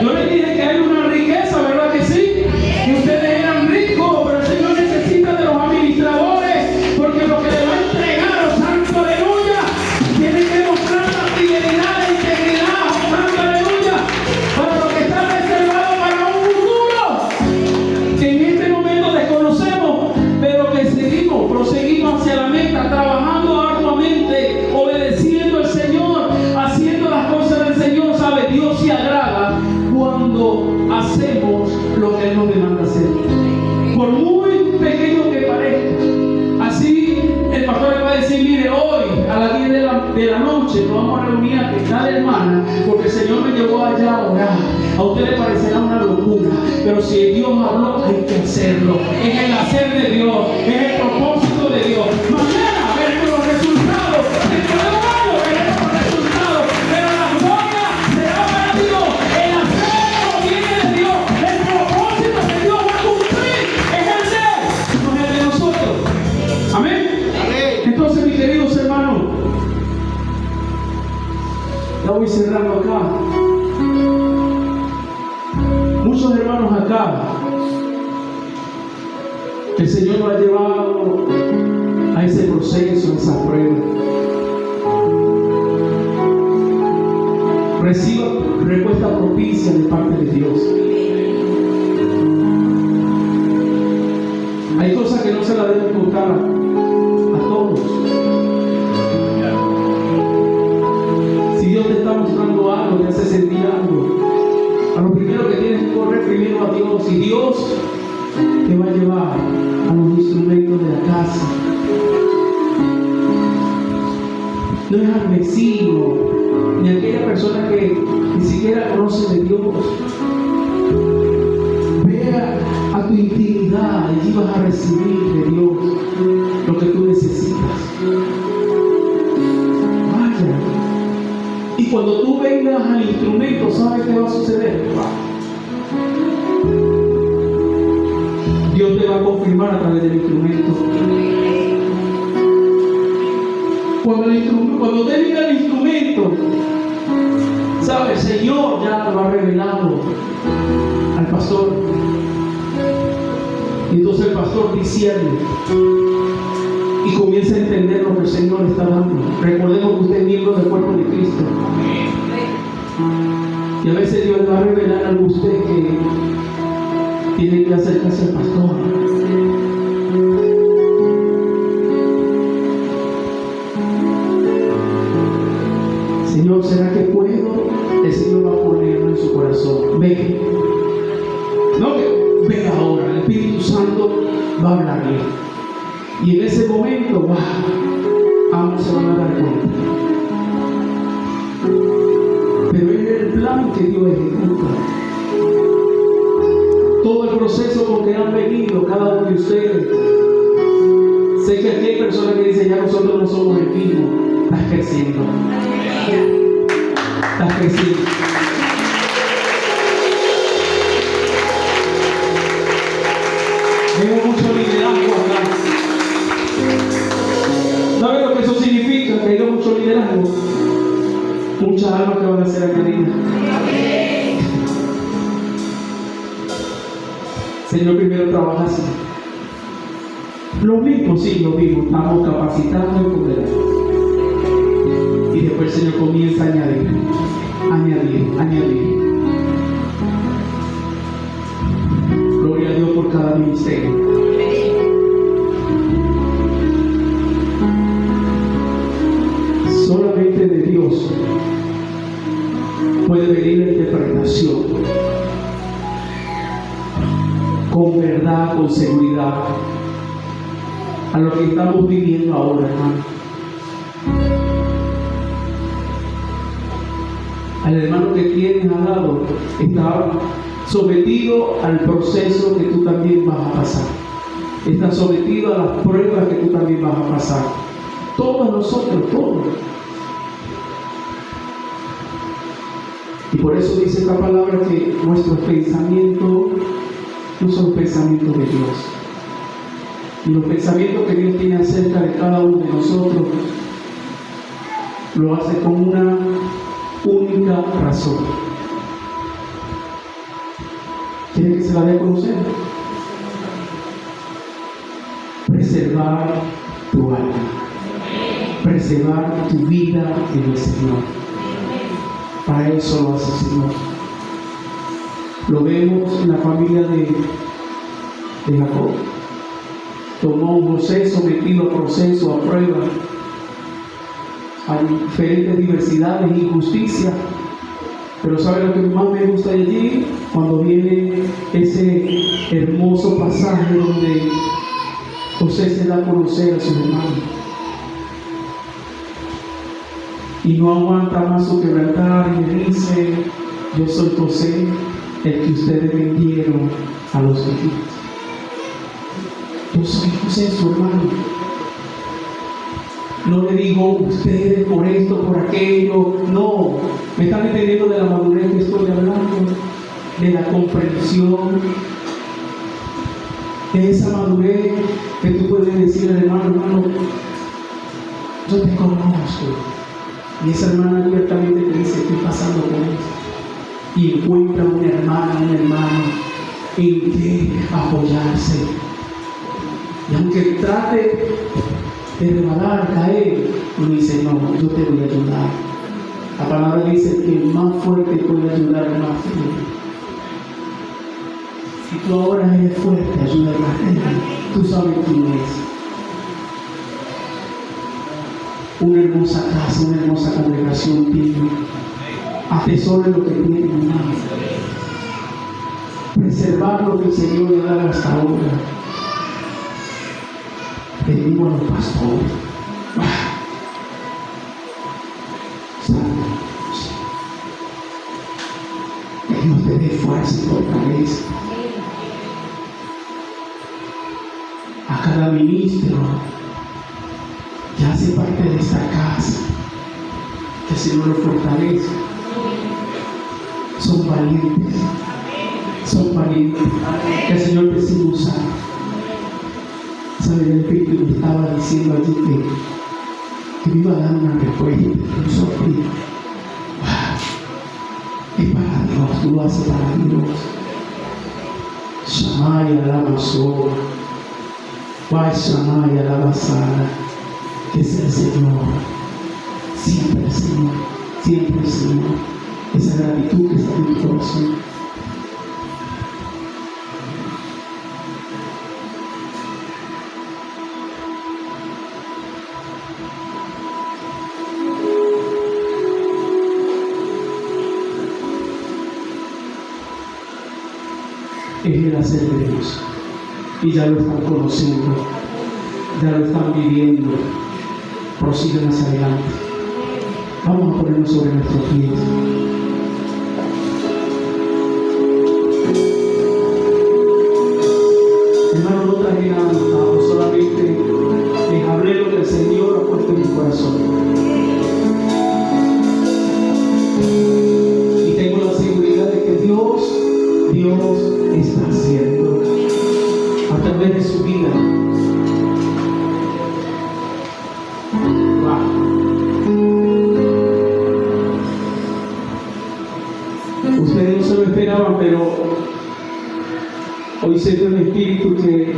Yo les dije que hay una riqueza, ¿verdad que sí? Que ustedes eran ricos, pero el Señor necesita de los administradores, porque lo que le va a entregar, oh santo aleluya, tiene que mostrar la fidelidad, la integridad, oh santo aleluya, para lo que está reservado para un futuro que en este momento desconocemos, pero que proseguimos hacia la meta, trabajando arduamente, obedeciendo al Señor, haciendo las cosas del Señor. ¿Sabe? Dios se agrada cuando hacemos lo que Él nos demanda hacer, por muy pequeño que parezca. Así el pastor le va a decir: mire, hoy a las 10 de la noche nos vamos a reunir a tal hermana, porque el Señor me llevó allá a orar. A usted le parecerá una locura, pero si Dios habló, hay que hacerlo. Es el hacer de Dios, es el propósito de Dios. Mañana veremos los resultados, dentro de un año veremos los resultados, pero la gloria será para Dios. El hacer viene de Dios, el propósito que Dios va a cumplir es el de Él, no es el de nosotros. Amén. Entonces, mis queridos hermanos, ya voy cerrando acá. Muchos hermanos acá, el Señor lo ha llevado a ese proceso, a esa prueba. Reciba respuesta propicia de parte de Dios. Hay cosas que no se las deben contar a todos. Si Dios te está mostrando algo, te hace sentir algo, a lo primero que tienes que correr primero a Dios, y Dios te va a llevar a los instrumentos de la casa. No es al vecino, ni a aquella persona que ni siquiera conoce de Dios. Ve a tu intimidad, y allí vas a recibir de Dios lo que tú necesitas. Vaya. Y cuando tú vengas al instrumento, ¿sabes qué va a suceder? Dios te va a confirmar a través del instrumento. Cuando te diga el instrumento, ¿sabes? El Señor ya lo ha revelado al pastor. Y entonces el pastor discierne y comienza a entender lo que el Señor está dando. Recordemos que usted es miembro del cuerpo de Cristo. Y a veces Dios le va a revelar algo a usted que tiene que acercarse al pastor. Señor, ¿será que puedo? El Señor va a ponerlo en su corazón. Ven. No que ven ahora. El Espíritu Santo va a hablarle. Y en ese momento, wow, ambos se van a dar cuenta. Pero es el plan que Dios ejecuta. Todo el proceso con que han venido cada uno de ustedes. Sé que aquí hay personas que dicen: ya nosotros no somos el mismo. Estás creciendo. Estás creciendo. Veo mucho liderazgo acá. ¿Sabes lo que eso significa? Que hay mucho liderazgo. Muchas almas que van a ser añadidas. Señor, primero trabaja así. Lo mismo, sí, lo mismo. Estamos capacitando y empoderando. Y después el Señor comienza a añadir. Gloria a Dios por cada ministerio. Solamente de Dios puede venir la interpretación con verdad, con seguridad a lo que estamos viviendo ahora, hermano. Al hermano que tienes al lado está sometido al proceso que tú también vas a pasar. Está sometido a las pruebas que tú también vas a pasar. Todos nosotros, todos. Y por eso dice esta palabra que nuestros pensamientos no son pensamientos de Dios. Y los pensamientos que Dios tiene acerca de cada uno de nosotros lo hace con una única razón. ¿Quiere que se la dé a conocer? Preservar tu alma, preservar tu vida en el Señor. Para eso lo hace el Señor. Lo vemos en la familia de Jacob. Tomó un José sometido a proceso, a prueba, a diferentes diversidades e injusticias. Pero ¿sabe lo que más me gusta de allí? Cuando viene ese hermoso pasaje donde José se da a conocer a sus hermanos. Y no aguanta más su quebrantar y le dice: yo soy José, el que ustedes vendieron a los egipcios. Yo soy José, su hermano. No le digo ustedes por esto, por aquello. No, me están entendiendo de la madurez que estoy hablando, de la comprensión, de esa madurez que tú puedes decir al hermano, yo te conozco. Y esa hermana abiertamente te dice: estoy pasando por esto. Y encuentra una hermana, un hermano en que apoyarse. Y aunque trate de rebalar, caer, uno dice: no, yo te voy a ayudar. La palabra dice que el más fuerte puede ayudar al más débil. Si tú ahora eres fuerte, ayuda al más débil. Tú sabes quién es. Una hermosa casa, una hermosa congregación tiene. Atesore lo que tiene, hermano. Preservar lo que el Señor le da hasta ahora. Le digo a los pastores: que Dios te dé fuerza y fortaleza. A cada ministro que hace parte de esta casa, que el Señor lo fortalece. Son valientes, que el Señor te siga usando. ¿Sabe? El Espíritu me estaba diciendo allí que me iba a dar una respuesta, un sorpresa. Es para Dios, tú lo haces para Dios. Shamaya la Masoa, Guay Shamaya la Basara, que es el Señor, siempre el Señor, siempre el Señor. Esa gratitud que está en tu corazón. Es el hacer de Dios. Y ya lo están conociendo, ya lo están viviendo. Prosiguen hacia adelante. Vamos a ponernos sobre nuestros pies. Hermano, no traje nada anotado, solamente les hablé lo que el Señor ha puesto en mi corazón. tal vez de su vida. Wow. Ustedes no se lo esperaban, pero hoy siento el Espíritu que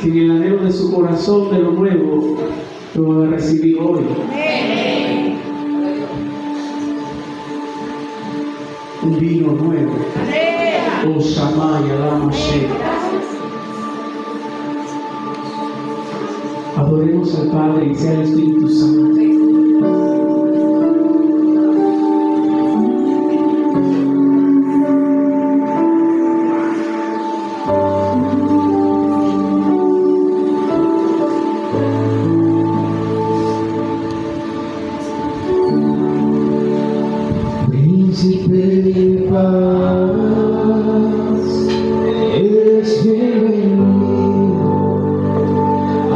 en el anhelo de su corazón de lo nuevo lo van a recibir hoy. Un vino nuevo. Oh Shamaya, Lama Shea. Adoremos al Padre y sea el Espíritu Santo. Príncipe de paz, eres bienvenido a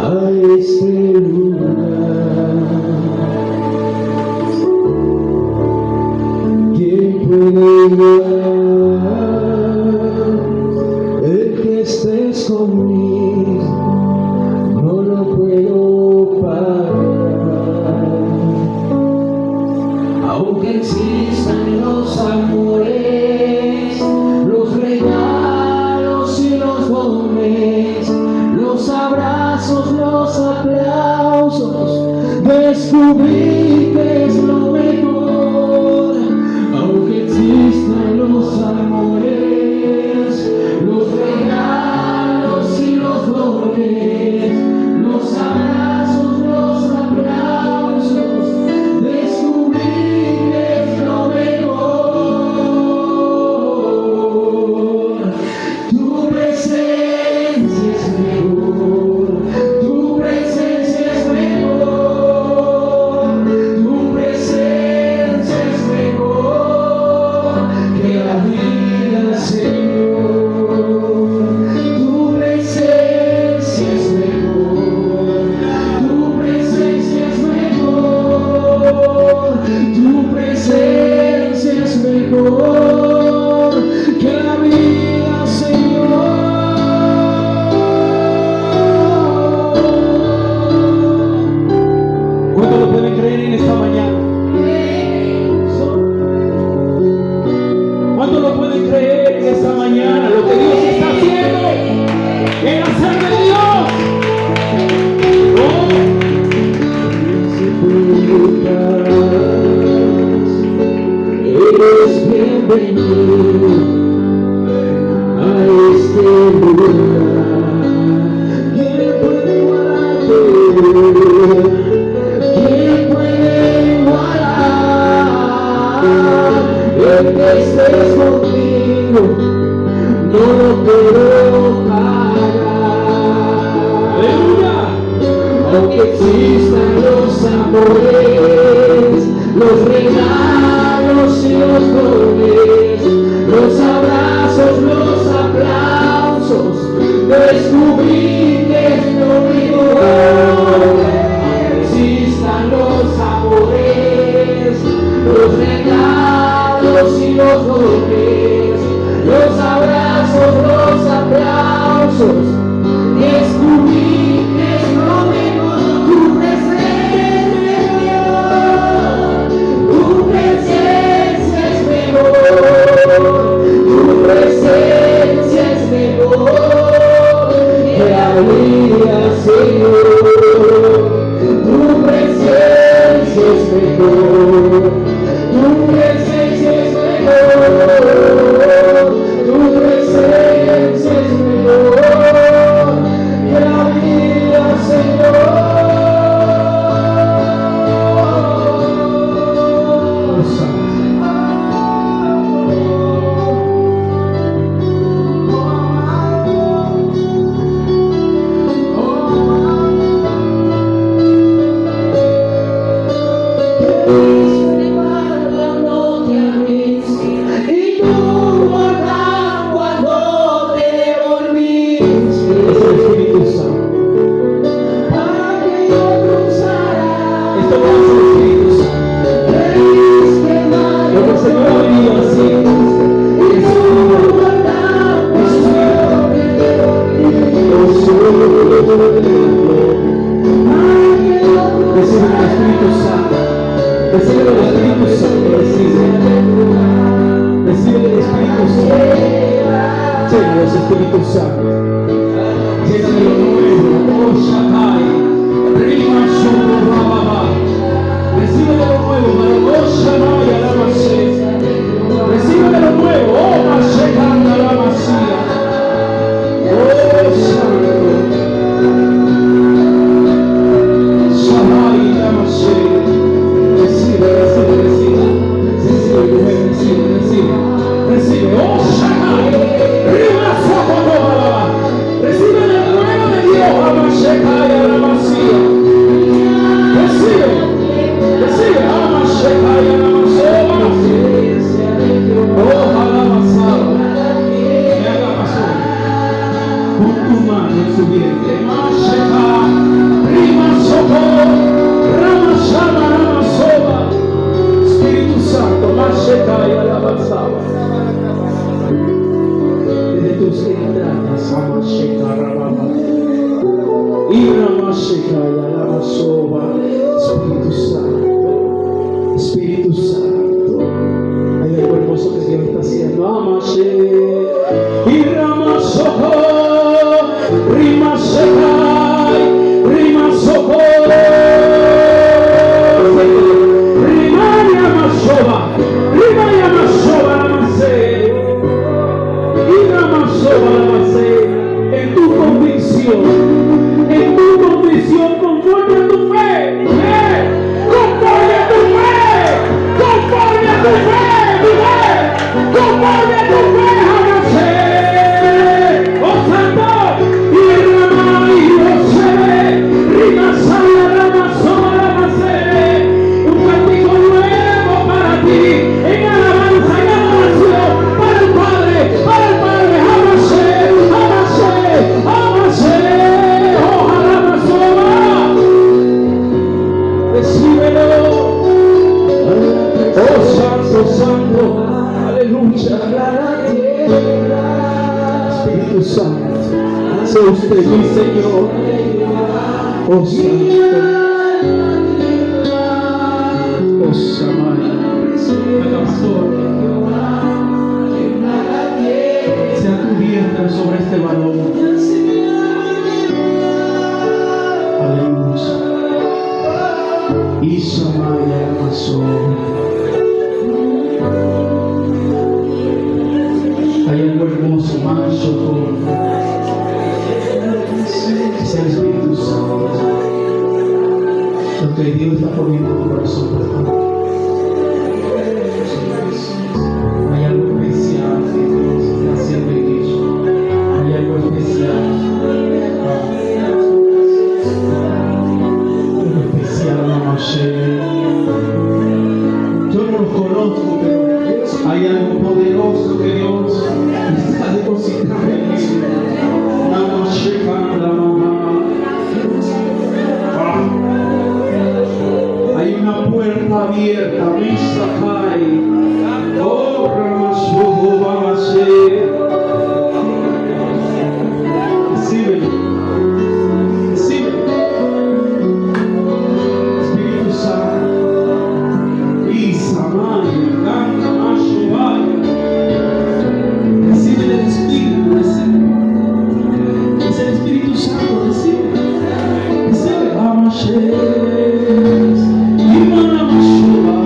este lugar. ¿Quién puede igualar el que estés conmigo? No lo puedo parar. Aunque existan los amores, los regalos y los dones, los abrazos, los aplausos, descubrí que es lo mejor. Aunque existan los amores, los regalos y los dones, los abrazos, los aplausos, descubrí que es lo mejor. Tu presencia es mejor, tu presencia es mejor, tu presencia es mejor que la vida, Señor. Tu presencia es mejor, tu presencia es mejor, tu presencia es mejor que la vida, Señor. ¿Cuántos lo pueden creer en esta mañana? ¿Cuántos lo pueden creer en esta mañana? Lo que Dios está haciendo en hacer de Dios. Oh, Eres bienvenido a este lugar. ¿Quién puede igualarte? ¿Quién puede igualar el que estés conmigo? No lo puedo parar. aleluya. Aunque existan los amores, los regalos y los dones, los abrazos, los aplausos, descubrí que es lo mejor. Aunque existan los amores, los regalos y los dones, los abrazos, los aplausos, descubrí que es lo mejor. Tu presencia es mejor, tu presencia es mejor, tu presencia es mejor que la vida, Señor. Tu presencia es mejor, tu presencia es mejor, tu presencia es mejor que la vida, Señor. Oh, Espíritu Santo. Recibe del Espíritu Santo. Recibe del Espíritu Santo. Llénalos, Espíritu Santo. Lléname lo nuevo. Oh, Shaddai. Rima Shurababa. Recibe de lo nuevo. Oh, Shaddai, alábase. Recibe de lo nuevo. Oh, Mashekanda, alábasía. Oh, Santo. Shaddai, alábase. Recibe, recibe, recibe. Recibe, mujer, recibe, recibe. Recibe. Oh, Shaddai. Rima Shurababa. Recibe de lo nuevo de Dios. Oh, Mashekanda, alábasía. Recibe. Recibe. Oh, Mashekanda, alábasía. Oh, alabasado. Me haga pasar. Pon tu mano en su vientre. Masheka, Rima Soko, Rama Shama, Rama Soba. Espíritu Santo, Masheka y alabasado. Desde tus entrañas, Masheka, Rama. Y Rama Sheka y alabasoba. Espíritu Santo, Espíritu Santo. Hay algo hermoso que Dios está haciendo. Amashe y Ramasoko, Rima Shekai, Rima Soko, Rima Yamashoba, Rima Yamashoba Ramase, y Ramasoba Ramase, en tu convicción, conforme a tu fe, conforme a tu fe, conforme a tu fe. Conforme a tu fe, Jamase, oh Santo, y Rama y José, Rima Saya, Rama Soba, Ramase, un cántico nuevo para ti, en alabanza, en adoración, para el Padre, Jamase, Jamase, Jamase, oh Rama Soba, recíbelo, oh Santo, Santo. Aleluya. Espíritu Santo, sea usted mi Señor. Oh Santo. Oh Samaya. Venga, pastor. Sea tu diestra sobre este varón. Aleluya. Y Samaya pasó. Hay algo hermoso, manso, sea el Espíritu Santo. Lo que Dios está poniendo en tu corazón, por favor. Hay algo especial que Dios está haciendo en ellos. Hay algo especial. Algo especial, mamá. Yo no los conozco, pero hay algo poderoso que Dios está depositando en mí. Hay una puerta abierta, Misakai. Oh, Ramashuhu, Bamase. Recíbelo. Recíbelo. Espíritu Santo. Isamai, Ganga, Mashubai. Recibe el Espíritu, recibe. Es el Espíritu Santo, recibe. Recibe. Amashe. Imana Mashuba.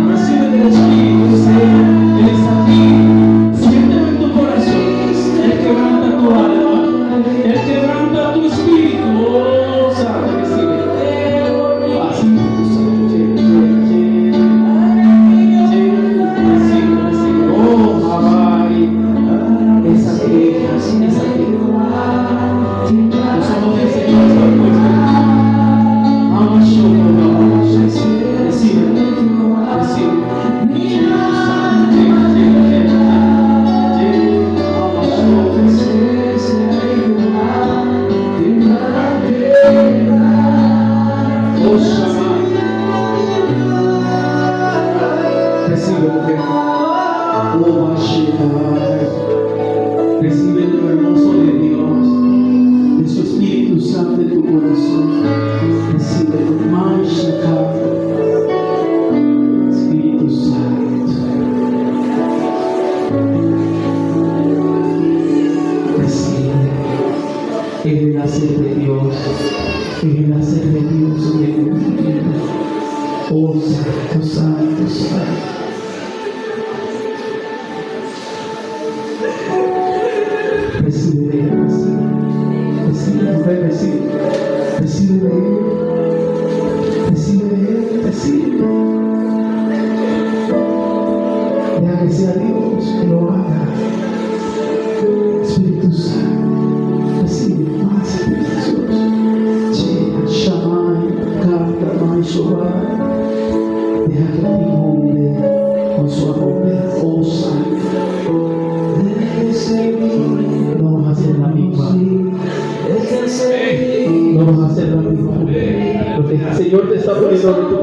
Recibe del Espíritu, Él está aquí. Siéntelo en tu corazón. Él quebranta tu alma. Él quebranta tu espíritu. Oh, Santo, recibe. Así, Espíritu Santo. Recibe. Oh, Habai. Es aquí. Es aquí. Los ojos del Señor están puestos. Amashoba, recibe. Recibe. Recibe, mujer. Recibe lo hermoso de Dios, de su Espíritu Santo en tu corazón. Recibe tu mancha. Oh Santo, Santo, Santo. Recibe de Él, recibe, mujer, recibe de Él, recibe de Él, recibe. Deja que sea Dios que lo haga. Espíritu Santo, recibe más, Espíritu Dios. Llena, Shammai, Kafta, Maishobah. Deja que te inunde con su amor, oh Santo. No vas a hacer la misma. No vas a hacer la misma. Lo que el Señor te está poniendo en tu